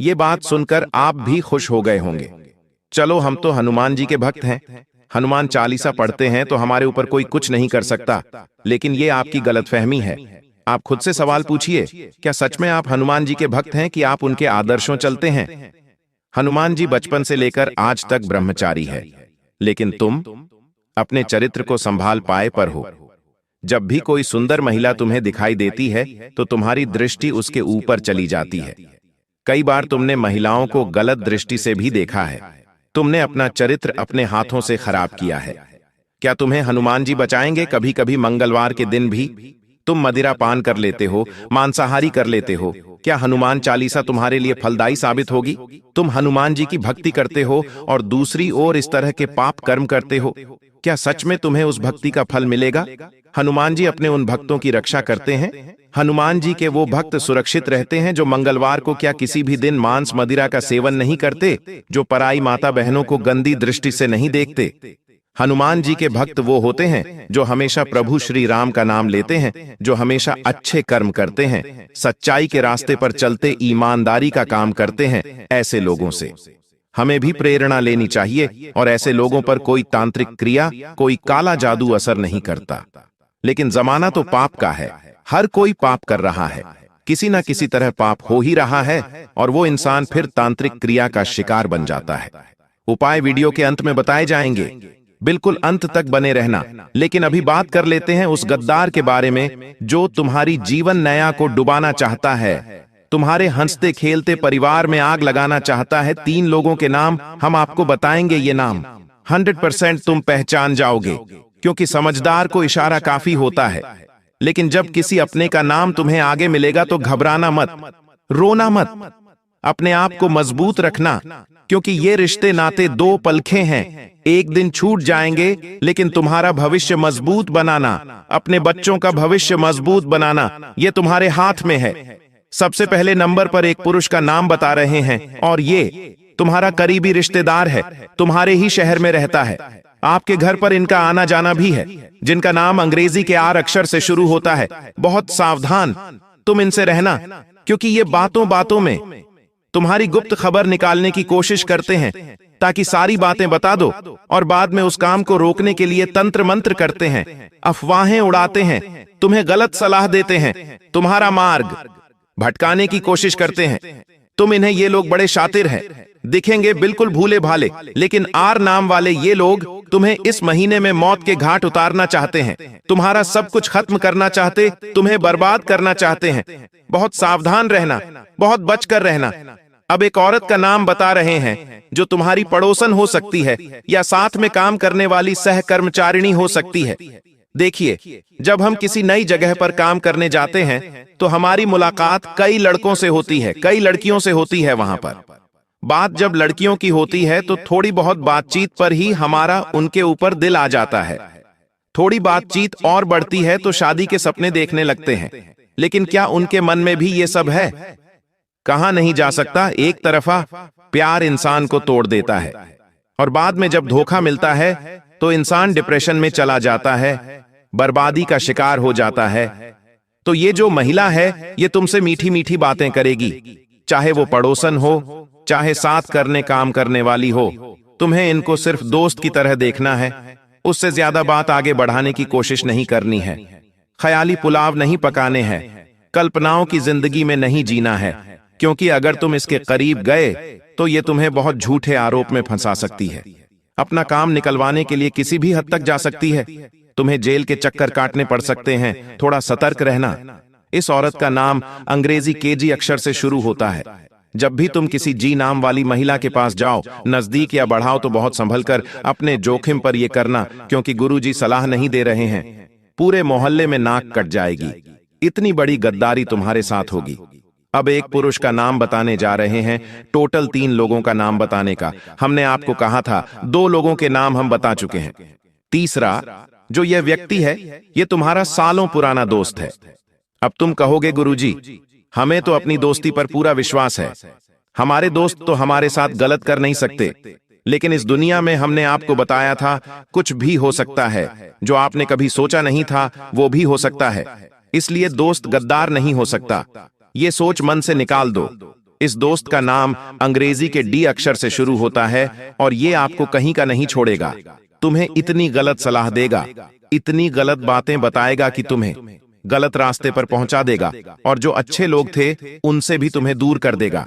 S2: ये बात सुनकर आप भी खुश हो गए होंगे। चलो, हम तो हनुमान जी के भक्त हैं, हनुमान चालीसा पढ़ते हैं, तो हमारे ऊपर कोई कुछ नहीं कर सकता। लेकिन ये आपकी गलतफहमी है। आप खुद से सवाल पूछिए, क्या सच में आप हनुमान जी के भक्त हैं कि आप उनके आदर्शों चलते हैं? हनुमान जी बचपन से लेकर आज तक ब्रह्मचारी है, लेकिन तुम अपने चरित्र को संभाल पाए पर हो। जब भी कोई सुंदर महिला तुम्हें दिखाई देती है तो तुम्हारी दृष्टि उसके ऊपर चली जाती है। कई बार तुमने महिलाओं को गलत दृष्टि से भी देखा है। तुमने अपना चरित्र अपने हाथों से खराब किया है। क्या तुम्हें हनुमान जी बचाएंगे? कभी कभी मंगलवार के दिन भी तुम मदिरा पान कर लेते हो, मांसाहारी कर लेते हो। क्या हनुमान चालीसा तुम्हारे लिए फलदायी साबित होगी? तुम हनुमान जी की भक्ति करते हो और दूसरी ओर इस तरह के पाप कर्म करते हो। क्या सच में तुम्हें उस भक्ति का फल मिलेगा? हनुमान जी अपने उन भक्तों की रक्षा करते हैं। हनुमान जी के वो भक्त सुरक्षित रहते हैं जो मंगलवार को क्या किसी भी दिन मांस मदिरा का सेवन नहीं करते, जो पराई माता बहनों को गंदी दृष्टि से नहीं देखते। हनुमान जी के भक्त वो होते हैं जो हमेशा प्रभु श्री राम का नाम लेते हैं, जो हमेशा अच्छे कर्म करते हैं, सच्चाई के रास्ते पर चलते ईमानदारी का काम करते हैं। ऐसे लोगों से हमें भी प्रेरणा लेनी चाहिए और ऐसे लोगों पर कोई तांत्रिक क्रिया, कोई काला जादू असर नहीं करता। लेकिन जमाना तो पाप का है, हर कोई पाप कर रहा है, किसी ना किसी तरह पाप हो ही रहा है और वो इंसान फिर तांत्रिक क्रिया का शिकार बन जाता है। उपाय वीडियो के अंत में बताए जाएंगे, बिल्कुल अंत तक बने रहना। लेकिन अभी बात कर लेते हैं उस गद्दार के बारे में जो तुम्हारी जीवन नया को डुबाना चाहता है, तुम्हारे हंसते खेलते परिवार में आग लगाना चाहता है। 3 लोगों के नाम हम आपको बताएंगे। ये नाम 100% तुम पहचान जाओगे, क्योंकि समझदार को इशारा काफी होता है। लेकिन जब किसी अपने का नाम तुम्हें आगे मिलेगा तो घबराना मत, रोना मत, अपने आप को मजबूत रखना, क्योंकि ये रिश्ते नाते 2 पलखे हैं, एक दिन छूट जाएंगे। लेकिन तुम्हारा भविष्य मजबूत बनाना, अपने बच्चों का भविष्य मजबूत बनाना, ये तुम्हारे हाथ में है। सबसे पहले नंबर पर एक पुरुष का नाम बता रहे हैं और ये तुम्हारा करीबी रिश्तेदार है, तुम्हारे ही शहर में रहता है, आपके घर पर इनका आना जाना भी है, जिनका नाम अंग्रेजी के R अक्षर से शुरू होता है। बहुत सावधान तुम इनसे रहना, क्योंकि ये बातों बातों में तुम्हारी गुप्त खबर निकालने की कोशिश करते हैं ताकि सारी बातें बता दो और बाद में उस काम को रोकने के लिए तंत्र मंत्र करते हैं, अफवाहें उड़ाते हैं, तुम्हें गलत सलाह देते हैं, तुम्हारा मार्ग भटकाने की कोशिश करते हैं। तुम इन्हें ये लोग बड़े शातिर हैं, दिखेंगे बिल्कुल भूले भाले, लेकिन R नाम वाले ये लोग तुम्हें इस महीने में मौत के घाट उतारना चाहते हैं, तुम्हारा सब कुछ खत्म करना चाहते, तुम्हें बर्बाद करना चाहते हैं। बहुत सावधान रहना, बहुत बचकर रहना। अब एक औरत का नाम बता रहे हैं जो तुम्हारी पड़ोसन हो सकती है या साथ में काम करने वाली सहकर्मचारिणी हो सकती है। देखिए, जब हम किसी नई जगह पर काम करने जाते हैं तो हमारी मुलाकात कई लड़कों से होती है, कई लड़कियों से होती है। वहां पर बात जब लड़कियों की होती है तो थोड़ी बहुत बातचीत पर ही हमारा उनके ऊपर दिल आ जाता है। थोड़ी बातचीत और बढ़ती है तो शादी के सपने देखने लगते हैं। लेकिन क्या उनके मन में भी ये सब है? कहा नहीं जा सकता। एक तरफा प्यार इंसान को तोड़ देता है और बाद में जब धोखा मिलता है तो इंसान डिप्रेशन में चला जाता है, बर्बादी का शिकार हो जाता है। तो ये जो महिला है ये तुमसे मीठी मीठी बातें करेगी, चाहे वो पड़ोसन हो, चाहे साथ करने काम करने वाली हो। तुम्हें इनको सिर्फ दोस्त की तरह देखना है, उससे ज्यादा बात आगे बढ़ाने की कोशिश नहीं करनी है। ख्याली पुलाव नहीं पकाने हैं, कल्पनाओं की जिंदगी में नहीं जीना है, क्योंकि अगर तुम इसके करीब गए तो ये तुम्हें बहुत झूठे आरोप में फंसा सकती है। अपना काम निकलवाने के लिए किसी भी हद तक जा सकती है। तुम्हें जेल के चक्कर काटने पड़ सकते हैं, थोड़ा सतर्क रहना। इस औरत का नाम अंग्रेजी केजी अक्षर से शुरू होता है। जब भी तुम किसी जी नाम वाली महिला के पास जाओ, नजदीक या बढ़ाओ, तो बहुत संभल कर अपने जोखिम पर यह करना, क्योंकि गुरुजी सलाह नहीं दे रहे हैं। पूरे मोहल्ले में नाक कट जाएगी, इतनी बड़ी गद्दारी तुम्हारे साथ होगी। अब एक पुरुष का नाम बताने जा रहे हैं, टोटल 3 लोगों का नाम बताने का। हमने आपको कहा था 2 लोगों के नाम हम बता चुके हैं। तीसरा जो यह व्यक्ति है यह तुम्हारा सालों पुराना दोस्त है। अब तुम कहोगे गुरुजी हमें तो अपनी दोस्ती पर पूरा विश्वास है, हमारे दोस्त तो हमारे साथ गलत कर नहीं सकते। लेकिन इस दुनिया में हमने आपको बताया था कुछ भी हो सकता है, जो आपने कभी सोचा नहीं था वो भी हो सकता है। इसलिए दोस्त गद्दार नहीं हो सकता, ये सोच मन से निकाल दो। इस दोस्त का नाम अंग्रेजी के डी अक्षर से शुरू होता है और ये आपको कहीं का नहीं छोड़ेगा। तुम्हें इतनी गलत सलाह देगा, इतनी गलत बातें बताएगा कि तुम्हें गलत रास्ते पर पहुंचा देगा, और जो अच्छे लोग थे उनसे भी तुम्हें दूर कर देगा।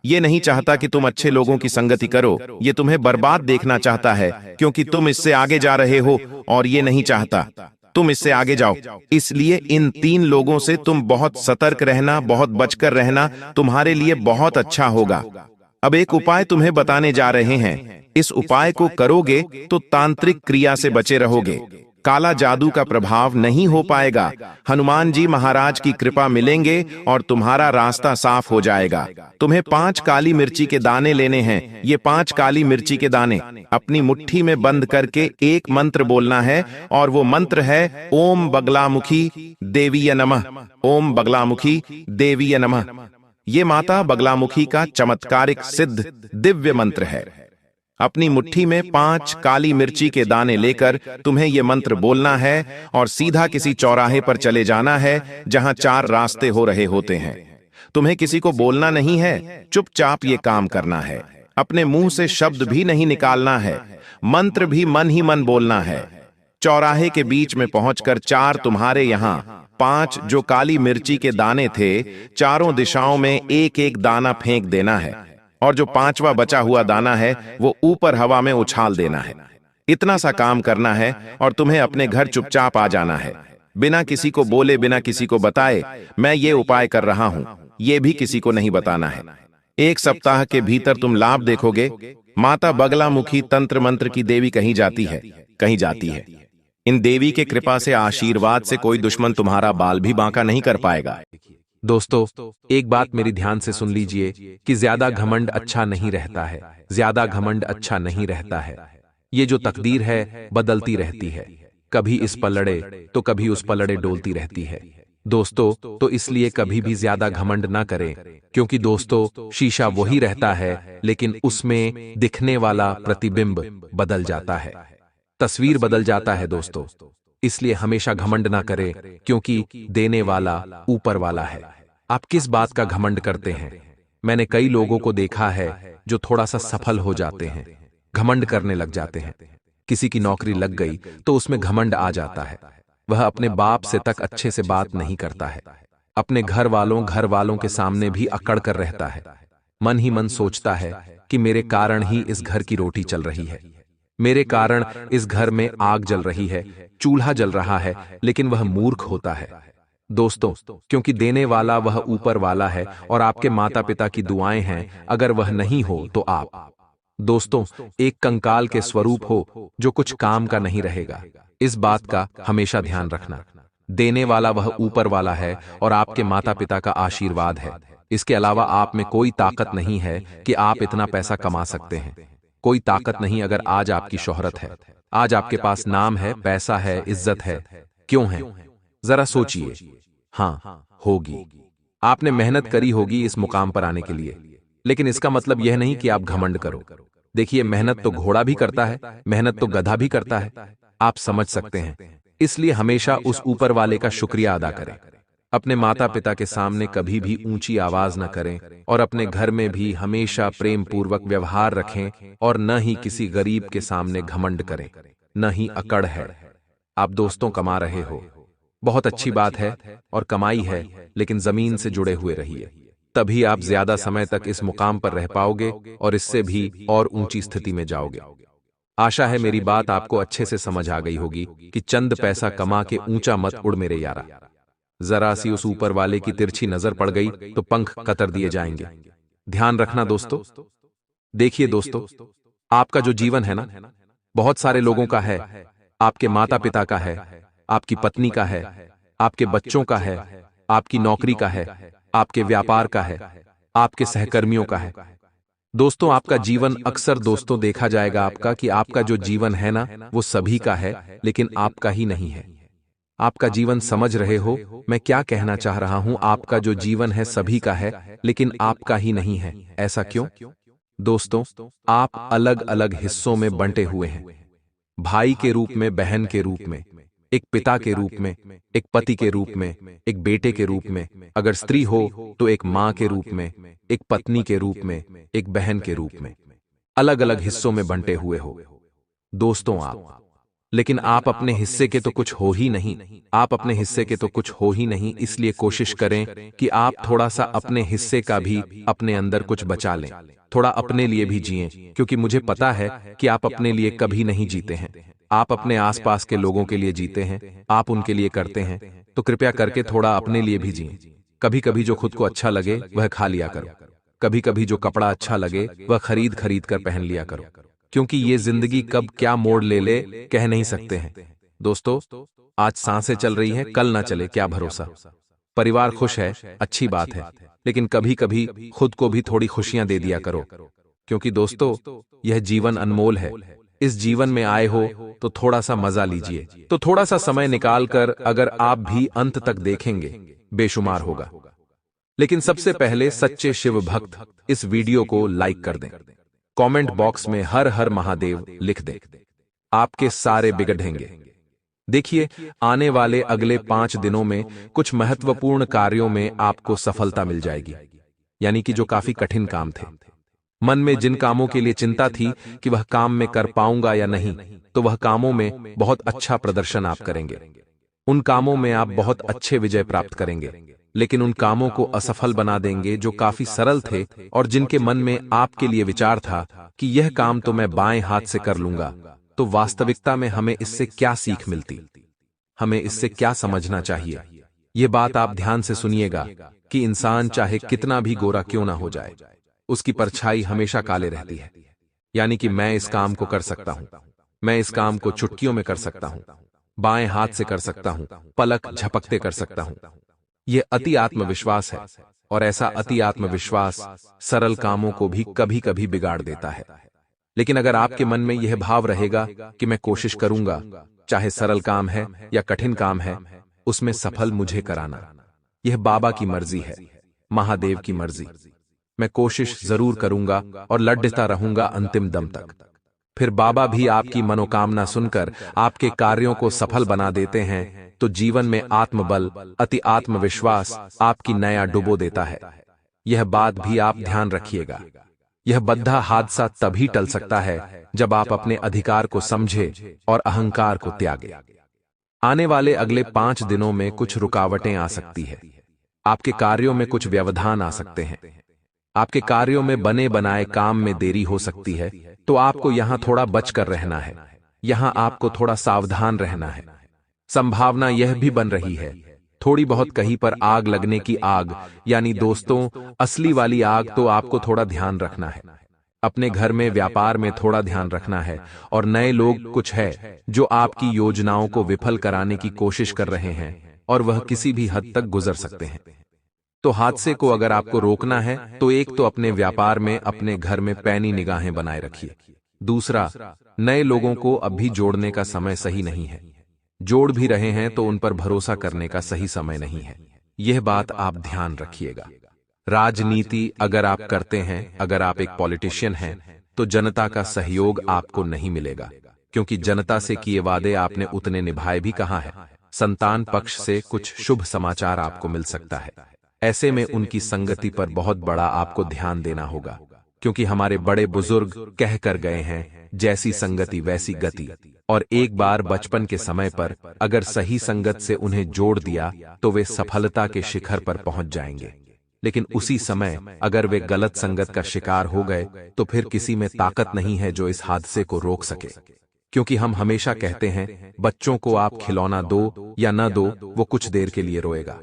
S2: ये नहीं चाहता कि तुम अच्छे लोगों की संगति करो, ये तुम्हें बर्बाद देखना चाहता है, क्योंकि तुम इससे आगे जा रहे हो और ये नहीं चाहता तुम इससे आगे जाओ। इसलिए इन 3 लोगों से तुम बहुत सतर्क रहना, बहुत बचकर रहना, तुम्हारे लिए बहुत अच्छा होगा। अब एक उपाय तुम्हें बताने जा रहे हैं, इस उपाय को करोगे तो तांत्रिक क्रिया से बचे रहोगे, काला जादू का प्रभाव नहीं हो पाएगा, हनुमान जी महाराज की कृपा मिलेंगे और तुम्हारा रास्ता साफ हो जाएगा। तुम्हें 5 काली मिर्ची के दाने लेने हैं। ये 5 काली मिर्ची के दाने अपनी मुट्ठी में बंद करके एक मंत्र बोलना है, और वो मंत्र है ओम बगलामुखी देवीय नमः। ओम बगलामुखी देवीय नमः। ये माता बगलामुखी का चमत्कारिक सिद्ध दिव्य मंत्र है। अपनी मुट्ठी में 5 काली मिर्ची के दाने लेकर तुम्हें यह मंत्र बोलना है और सीधा किसी चौराहे पर चले जाना है जहां 4 रास्ते हो रहे होते हैं। तुम्हें किसी को बोलना नहीं है, चुपचाप ये काम करना है। अपने मुंह से शब्द भी नहीं निकालना है, मंत्र भी मन ही मन बोलना है। चौराहे के बीच में पहुंचकर 4 तुम्हारे यहां 5 जो काली मिर्ची के दाने थे, चारों दिशाओं में एक एक दाना फेंक देना है, और जो 5वां बचा हुआ दाना है वो ऊपर हवा में उछाल देना है। इतना सा काम करना है और तुम्हें अपने घर चुपचाप आ जाना है, बिना किसी को बोले, बिना किसी को बताए मैं ये उपाय कर रहा हूं, ये भी किसी को नहीं बताना है। 1 सप्ताह के भीतर तुम लाभ देखोगे। माता बगलामुखी तंत्र मंत्र की देवी कहीं जाती है, कहीं जाती है। इन देवी के कृपा से, आशीर्वाद से कोई दुश्मन तुम्हारा बाल भी बांका नहीं कर पाएगा।
S1: दोस्तों, एक बात मेरी ध्यान से सुन लीजिए कि ज्यादा घमंड अच्छा नहीं रहता है, ज्यादा घमंड अच्छा नहीं रहता है। ये जो तकदीर है बदलती रहती है, कभी इस पलड़े तो कभी उस पलड़े डोलती रहती है। दोस्तों, तो इसलिए कभी भी ज्यादा घमंड ना करें, क्योंकि दोस्तों शीशा वही रहता है, लेकिन उसमें दिखने वाला प्रतिबिंब बदल जाता है, तस्वीर बदल जाता है। दोस्तों, इसलिए हमेशा घमंड ना करें, क्योंकि देने वाला ऊपर वाला है। आप किस बात का घमंड करते हैं? मैंने कई लोगों को देखा है जो थोड़ा सा सफल हो जाते हैं, घमंड करने लग जाते हैं। किसी की नौकरी लग गई तो उसमें घमंड आ जाता है। वह अपने बाप से तक अच्छे से बात नहीं करता है, अपने घर वालों के सामने भी अकड़ कर रहता है। मन ही मन सोचता है कि मेरे कारण ही इस घर की रोटी चल रही है, मेरे कारण इस घर में आग जल रही है, चूल्हा जल रहा है, लेकिन वह मूर्ख होता है। दोस्तों, क्योंकि देने वाला वह ऊपर वाला है और आपके माता पिता की दुआएं हैं। अगर वह नहीं हो तो आप, दोस्तों, एक कंकाल के स्वरूप हो जो कुछ काम का नहीं रहेगा। इस बात का हमेशा ध्यान रखना। देने वाला वह ऊपर वाला है और आपके माता पिता का आशीर्वाद है। इसके अलावा आप में कोई ताकत नहीं है कि आप इतना पैसा कमा सकते हैं। कोई ताकत नहीं अगर आज आपकी शोहरत है, आज आपके पास नाम है, पैसा है, इज्जत है। क्यों है? जरा सोचिए। हाँ, होगी। आपने मेहनत करी होगी इस मुकाम पर आने के लिए, लेकिन इसका मतलब यह नहीं कि आप घमंड करो। देखिए, मेहनत तो घोड़ा भी करता है, मेहनत तो गधा भी करता है। आप समझ सकते हैं। इसलिए हमेशा उस ऊपर वाले का शुक्रिया अदा करें। अपने माता पिता के सामने कभी भी ऊंची आवाज न करें और अपने घर में भी हमेशा प्रेम पूर्वक व्यवहार रखें और न ही किसी गरीब के सामने घमंड करें, न ही अकड़ है। आप दोस्तों कमा रहे हो, बहुत अच्छी बात है, और कमाई है, लेकिन जमीन से जुड़े हुए रहिए। तभी आप ज्यादा समय तक इस मुकाम पर रह पाओगे और इससे भी और ऊंची स्थिति में जाओगे। आशा है मेरी बात आपको अच्छे से समझ आ गई होगी कि चंद पैसा कमा के ऊंचा मत उड़ मेरे यारा। जरा सी उस ऊपर वाले की तिरछी नजर पड़ गई तो पंख कतर दिए जाएंगे। ध्यान रखना दोस्तों। देखिए दोस्तों, आपका जो जीवन है ना, बहुत सारे लोगों का है। आपके माता पिता का है, आपकी पत्नी का है, आपके बच्चों का है, आपकी नौकरी का है, आपके व्यापार का है, आपके सहकर्मियों का है। दोस्तों, आपका जीवन अक्सर दोस्तों देखा जाएगा आपका कि आपका जो जीवन है ना, वो सभी का है, लेकिन आपका ही नहीं है। आपका जीवन समझ रहे हो मैं क्या कहना चाह रहा हूं? आपका जो जीवन है सभी का है, लेकिन आपका ही नहीं है। ऐसा क्यों? दोस्तों, आप अलग अलग हिस्सों में बंटे हुए हैं। भाई के रूप में, बहन के रूप में, एक पिता के रूप में, एक पति के रूप में, एक बेटे के रूप में, अगर स्त्री हो तो एक मां के रूप में, एक पत्नी के रूप में, एक बहन के रूप में, अलग अलग हिस्सों में बंटे हुए हो दोस्तों आप। लेकिन आप अपने हिस्से के तो कुछ हो ही नहीं। आप अपने हिस्से के तो कुछ हो ही नहीं, इसलिए कोशिश करें कि आप थोड़ा सा अपने हिस्से का भी अपने अंदर कुछ बचा लें। थोड़ा अपने लिए भी जिएं, क्योंकि मुझे पता है कि आप अपने लिए कभी नहीं जीते हैं। आप अपने आसपास के लोगों के लिए जीते हैं, आप उनके लिए करते हैं, तो कृपया करके थोड़ा अपने लिए भी जिएं। कभी कभी जो खुद को अच्छा लगे वह खा लिया करो। कभी कभी जो कपड़ा अच्छा लगे वह खरीद खरीद कर पहन लिया करो, क्योंकि ये जिंदगी कब क्या मोड़ ले ले कह नहीं सकते हैं। दोस्तों, आज सांसें चल रही हैं, कल ना चले, क्या भरोसा। परिवार खुश है, अच्छी बात है, लेकिन कभी कभी खुद को भी थोड़ी खुशियां दे दिया करो, क्योंकि दोस्तों यह जीवन अनमोल है। इस जीवन में आए हो तो थोड़ा सा मजा लीजिए। तो थोड़ा सा समय निकाल कर अगर आप भी अंत तक देखेंगे, बेशुमार होगा। लेकिन सबसे पहले सच्चे शिव भक्त इस वीडियो को लाइक कर दें, कमेंट बॉक्स में हर हर महादेव लिख दें। आपके सारे बिगड़ेंगे। देखिए, आने वाले अगले 5 दिनों में कुछ महत्वपूर्ण कार्यों में आपको सफलता मिल जाएगी, यानी कि जो काफी कठिन काम थे। मन में जिन कामों के लिए चिंता थी कि वह काम में कर पाऊंगा या नहीं, तो वह कामों में बहुत अच्छा प्रदर्शन आप करेंगे। उन कामों में आप बहुत अच्छे विजय प्राप्त करेंगे। लेकिन उन कामों को असफल बना देंगे जो काफी सरल थे और जिनके मन में आपके लिए विचार था कि यह काम तो मैं बाएं हाथ से कर लूंगा। तो वास्तविकता में हमें इससे क्या सीख मिलती, हमें इससे क्या समझना चाहिए? ये बात आप ध्यान से सुनिएगा कि इंसान चाहे कितना भी गोरा क्यों ना हो जाए, उसकी परछाई हमेशा काले रहती है। यानी कि मैं इस काम को कर सकता हूं, मैं इस काम को चुटकियों में कर सकता हूं, बाएं हाथ से कर सकता हूं, पलक झपकते कर सकता हूं। यह अति आत्मविश्वास है, और ऐसा अति आत्मविश्वास सरल कामों को भी कभी कभी बिगाड़ देता है। लेकिन अगर आपके मन में यह भाव रहेगा कि मैं कोशिश करूंगा, चाहे सरल काम है या कठिन काम है, उसमें सफल मुझे कराना, यह बाबा की मर्जी है, महादेव की मर्जी। मैं कोशिश जरूर करूंगा और लड़ता रहूंगा अंतिम दम तक। फिर बाबा भी आपकी मनोकामना सुनकर आपके कार्यों को सफल बना देते हैं। तो जीवन में आत्मबल, अति आत्मविश्वास आपकी नया डुबो देता है। यह बात भी आप ध्यान रखिएगा। यह बद्धा हादसा तभी टल सकता है जब आप अपने अधिकार को समझे और अहंकार को त्यागे। आने वाले अगले 5 दिनों में कुछ रुकावटें आ सकती है। आपके कार्यों में कुछ व्यवधान आ सकते हैं। आपके कार्यों में बने बनाए काम में देरी हो सकती है, तो आपको यहां थोड़ा बचकर रहना है। यहां आपको थोड़ा सावधान रहना है। संभावना यह भी बन रही है थोड़ी बहुत कहीं पर आग लगने की, आग यानी दोस्तों असली वाली आग। तो आपको थोड़ा ध्यान रखना है। अपने घर में, व्यापार में थोड़ा ध्यान रखना है। और नए लोग कुछ है जो आपकी योजनाओं को विफल कराने की कोशिश कर रहे हैं, और वह किसी भी हद तक गुजर सकते हैं। तो हादसे को अगर आपको रोकना है तो एक तो अपने व्यापार में, अपने घर में पैनी निगाहें बनाए रखिए। दूसरा, नए लोगों को अभी जोड़ने का समय सही नहीं है। जोड़ भी रहे हैं तो उन पर भरोसा करने का सही समय नहीं है। यह बात आप ध्यान रखिएगा। राजनीति अगर आप करते हैं, अगर आप एक पॉलिटिशियन हैं, तो जनता का सहयोग आपको नहीं मिलेगा, क्योंकि जनता से किए वादे आपने उतने निभाए भी कहाँ है। संतान पक्ष से कुछ शुभ समाचार आपको मिल सकता है। ऐसे में उनकी संगति पर बहुत बड़ा आपको ध्यान देना होगा, क्योंकि हमारे बड़े बुजुर्ग कह कर गए हैं, जैसी संगति वैसी गति। और एक बार बचपन के समय पर अगर सही संगत से उन्हें जोड़ दिया तो वे सफलता के शिखर पर पहुंच जाएंगे। लेकिन उसी समय अगर वे गलत संगत का शिकार हो गए तो फिर किसी में ताकत नहीं है जो इस हादसे को रोक सके। क्योंकि हम हमेशा कहते हैं, बच्चों को आप खिलौना दो या न दो, वो कुछ देर के लिए रोएगा,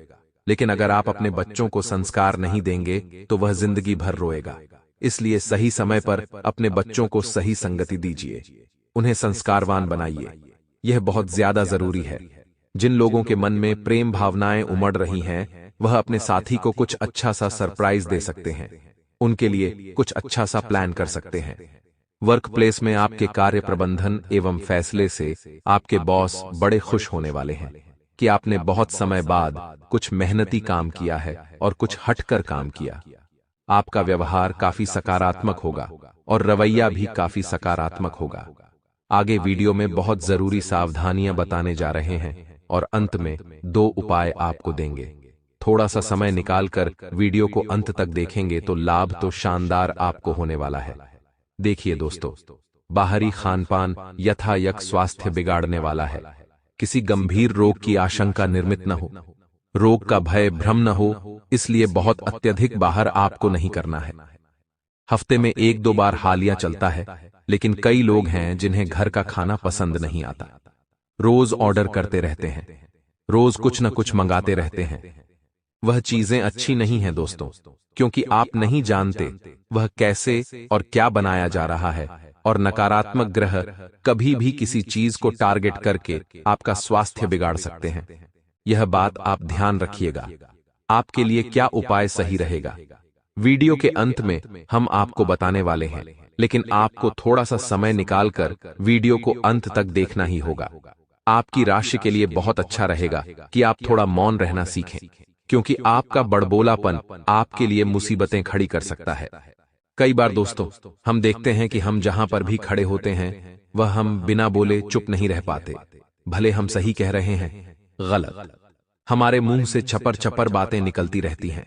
S1: लेकिन अगर आप अपने बच्चों को संस्कार नहीं देंगे तो वह जिंदगी भर रोएगा। इसलिए सही समय पर अपने बच्चों को सही संगति दीजिए, उन्हें संस्कारवान बनाइए। यह बहुत ज्यादा जरूरी है। जिन लोगों के मन में प्रेम भावनाएं उमड़ रही हैं, वह अपने साथी को कुछ अच्छा सा सरप्राइज दे सकते हैं, उनके लिए कुछ अच्छा सा प्लान कर सकते हैं। वर्क प्लेस में आपके कार्य प्रबंधन एवं फैसले से आपके बॉस बड़े खुश होने वाले हैं कि आपने बहुत समय बाद कुछ मेहनती काम किया है और कुछ हटकर काम किया। आपका व्यवहार काफी सकारात्मक होगा और रवैया भी काफी सकारात्मक होगा। आगे वीडियो में बहुत जरूरी सावधानियां बताने जा रहे हैं और अंत में 2 उपाय आपको देंगे। थोड़ा सा समय निकालकर वीडियो को अंत तक देखेंगे तो लाभ तो शानदार आपको होने वाला है। देखिए दोस्तों, बाहरी खानपान यथायक स्वास्थ्य बिगाड़ने वाला है। किसी गंभीर रोग की आशंका निर्मित न हो, रोग का भय भ्रम न हो, इसलिए बहुत अत्यधिक बाहर आपको नहीं करना है। हफ्ते में 1-2 बार हालिया चलता है, लेकिन कई लोग हैं जिन्हें घर का खाना पसंद नहीं आता। रोज ऑर्डर करते रहते हैं, रोज कुछ न कुछ मंगाते रहते हैं। वह चीजें अच्छी नहीं हैं दोस्तों, क्योंकि आप नहीं जानते वह कैसे और क्या बनाया जा रहा है। और नकारात्मक ग्रह कभी भी किसी चीज को टारगेट करके आपका स्वास्थ्य बिगाड़ सकते हैं। यह बात आप ध्यान रखिएगा। आपके लिए क्या उपाय सही रहेगा, वीडियो के अंत में हम आपको बताने वाले हैं, लेकिन आपको थोड़ा सा समय निकालकर वीडियो को अंत तक देखना ही होगा। आपकी राशि के लिए बहुत अच्छा रहेगा कि आप थोड़ा मौन रहना सीखें, क्योंकि आपका बड़बोलापन आपके लिए मुसीबतें खड़ी कर सकता है। कई बार दोस्तों, हम देखते हैं कि हम जहां पर भी खड़े होते हैं वह हम बिना बोले चुप नहीं रह पाते। भले हम सही कह रहे हैं, गलत। हमारे मुंह से छपर छपर बातें निकलती रहती हैं।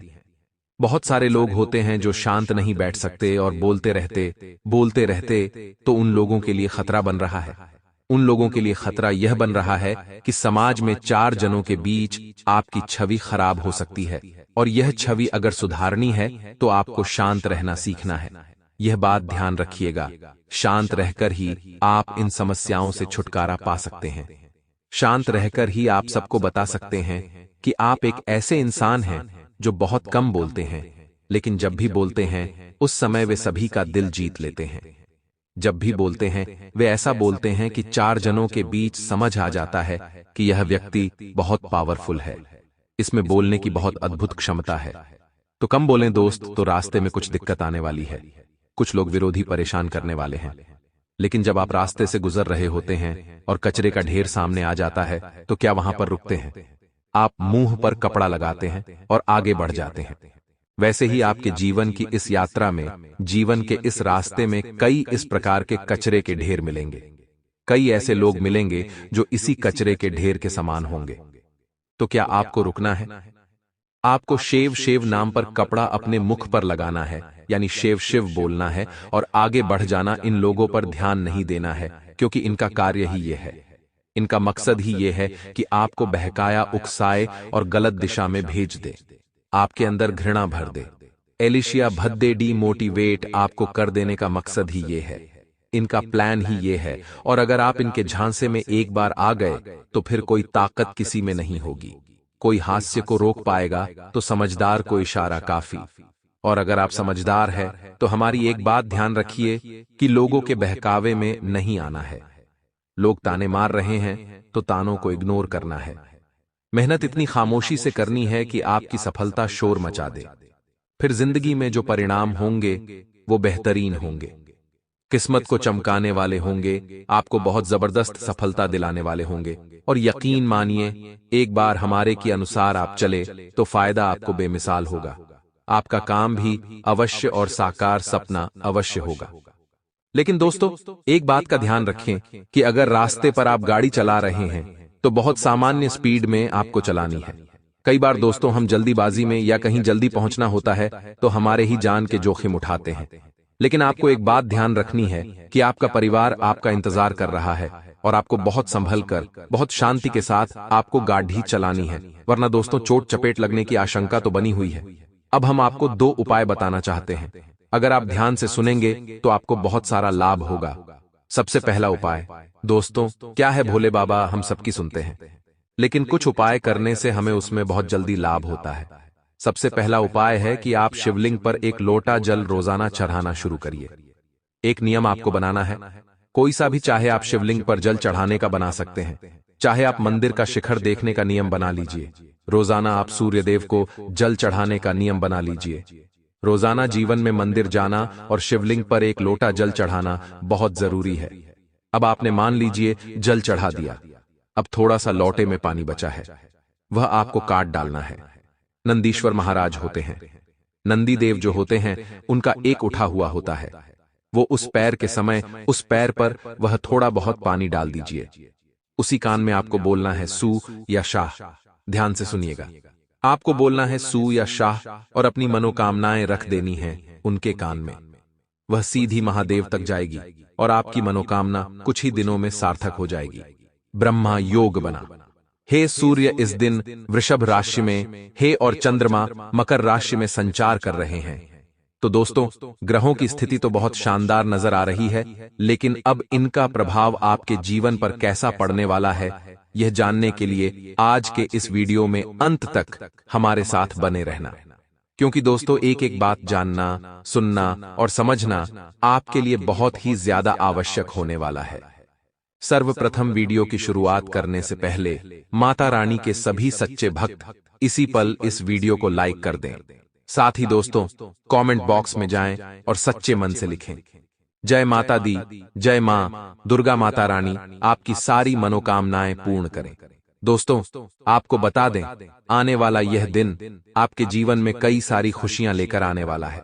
S1: बहुत सारे लोग होते हैं जो शांत नहीं बैठ सकते और बोलते रहते तो उन लोगों के लिए खतरा बन रहा है। उन लोगों के लिए खतरा यह बन रहा है कि समाज में 4 जनों के बीच आपकी छवि खराब हो सकती है, और यह छवि अगर सुधारनी है तो आपको शांत रहना सीखना है। यह बात ध्यान रखिएगा। शांत रहकर ही आप इन समस्याओं से छुटकारा पा सकते हैं। शांत रहकर ही आप सबको बता सकते हैं कि आप एक ऐसे इंसान हैं जो बहुत कम बोलते हैं, लेकिन जब भी बोलते हैं उस समय वे सभी का दिल जीत लेते हैं। जब भी बोलते हैं वे ऐसा बोलते हैं कि 4 जनों के बीच समझ आ जाता है कि यह व्यक्ति बहुत पावरफुल है, इसमें बोलने की बहुत अद्भुत क्षमता है। तो कम बोलें दोस्त, तो रास्ते में कुछ दिक्कत आने वाली है। कुछ लोग विरोधी परेशान करने वाले हैं। लेकिन जब आप रास्ते से गुजर रहे होते हैं और कचरे का ढेर सामने आ जाता है तो क्या वहां पर रुकते हैं? आप मुंह पर कपड़ा लगाते हैं और आगे बढ़ जाते हैं। वैसे ही आपके जीवन की इस यात्रा में, जीवन के इस रास्ते में कई इस प्रकार के कचरे के ढेर मिलेंगे। कई ऐसे लोग मिलेंगे जो इसी कचरे के ढेर के समान होंगे। तो क्या आपको रुकना है? आपको शेव नाम पर कपड़ा अपने मुख पर लगाना है, यानी शिव बोलना है और आगे बढ़ जाना। इन लोगों पर ध्यान नहीं देना है, क्योंकि इनका कार्य ही ये है। इनका मकसद ही ये है कि आपको बहकाया, उकसाए और गलत दिशा में भेज दे, आपके अंदर घृणा भर दे। एलिशिया भद्दे डीमोटिवेट आपको कर देने का मकसद ही ये है। इनका प्लान ही ये है। और अगर आप इनके झांसे में एक बार आ गए तो फिर कोई ताकत किसी में नहीं होगी। कोई हास्य को रोक पाएगा तो समझदार को इशारा काफी। और अगर आप समझदार हैं तो हमारी एक बात ध्यान रखिए कि लोगों के बहकावे में नहीं आना है। लोग ताने मार रहे हैं तो तानों को इग्नोर करना है। मेहनत इतनी खामोशी से करनी है कि आपकी सफलता शोर मचा दे। फिर जिंदगी में जो परिणाम होंगे वो बेहतरीन होंगे, किस्मत को चमकाने वाले होंगे, आपको बहुत जबरदस्त सफलता दिलाने वाले होंगे। और यकीन मानिए, एक बार हमारे के अनुसार आप चले तो फायदा आपको बेमिसाल होगा। आपका काम भी अवश्य और साकार सपना अवश्य होगा। लेकिन दोस्तों, एक बात का ध्यान रखें कि अगर रास्ते पर आप गाड़ी चला रहे हैं तो बहुत सामान्य स्पीड में आपको चलानी है। कई बार दोस्तों हम जल्दीबाजी में या कहीं जल्दी पहुंचना होता है तो हमारे ही जान के जोखिम उठाते हैं। लेकिन आपको एक बात ध्यान रखनी है कि आपका परिवार आपका इंतजार कर रहा है और आपको बहुत संभल कर, बहुत शांति के साथ आपको गाड़ी चलानी है, वरना दोस्तों चोट चपेट लगने की आशंका तो बनी हुई है। अब हम आपको 2 उपाय बताना चाहते हैं। अगर आप ध्यान से सुनेंगे तो आपको बहुत सारा लाभ होगा। सबसे पहला उपाय दोस्तों, क्या है भोले बाबा हम सबकी सुनते हैं, लेकिन कुछ उपाय करने से हमें उसमें बहुत जल्दी लाभ होता है। सबसे पहला उपाय है कि आप शिवलिंग पर एक लोटा जल रोजाना चढ़ाना शुरू करिए। एक नियम आपको बनाना है, कोई सा भी, चाहे आप शिवलिंग पर जल चढ़ाने का बना सकते हैं, चाहे आप मंदिर का शिखर देखने का नियम बना लीजिए। रोजाना आप सूर्यदेव को जल चढ़ाने का नियम बना लीजिए। रोजाना जीवन में मंदिर जाना और शिवलिंग पर एक लोटा जल चढ़ाना बहुत जरूरी है। अब आपने मान लीजिए जल चढ़ा दिया, अब थोड़ा सा लोटे में पानी बचा है, वह आपको काट डालना है। नंदीश्वर महाराज होते हैं, नंदी देव जो होते हैं उनका एक उठा हुआ होता है, वो उस पैर के समय उस पैर पर वह थोड़ा बहुत पानी डाल दीजिए। उसी कान में आपको बोलना है सू या शाह। ध्यान से सुनिएगा, आपको बोलना है सू या शाह और अपनी मनोकामनाएं रख देनी है उनके कान में। वह सीधी महादेव तक जाएगी और आपकी मनोकामना कुछ ही दिनों में सार्थक हो जाएगी। ब्रह्मा योग बना। हे सूर्य इस दिन वृषभ राशि में, हे और चंद्रमा मकर राशि में संचार कर रहे हैं। तो दोस्तों, ग्रहों की स्थिति तो बहुत शानदार नजर आ रही है, लेकिन अब इनका प्रभाव आपके जीवन पर कैसा पड़ने वाला है, यह जानने के लिए आज के इस वीडियो में अंत तक हमारे साथ बने रहना। क्योंकि दोस्तों, एक एक बात जानना, सुनना और समझना आपके लिए बहुत ही ज्यादा आवश्यक होने वाला है। सर्वप्रथम वीडियो की शुरुआत करने से पहले माता रानी के सभी सच्चे भक्त इसी पल इस वीडियो को लाइक कर दें। साथ ही दोस्तों, कमेंट बॉक्स में जाएं और सच्चे मन से लिखें, जय माता दी, जय मां दुर्गा माता रानी आपकी सारी मनोकामनाएं पूर्ण करें। दोस्तों, आपको बता दें, आने वाला यह दिन आपके जीवन में कई सारी खुशियां लेकर आने वाला है।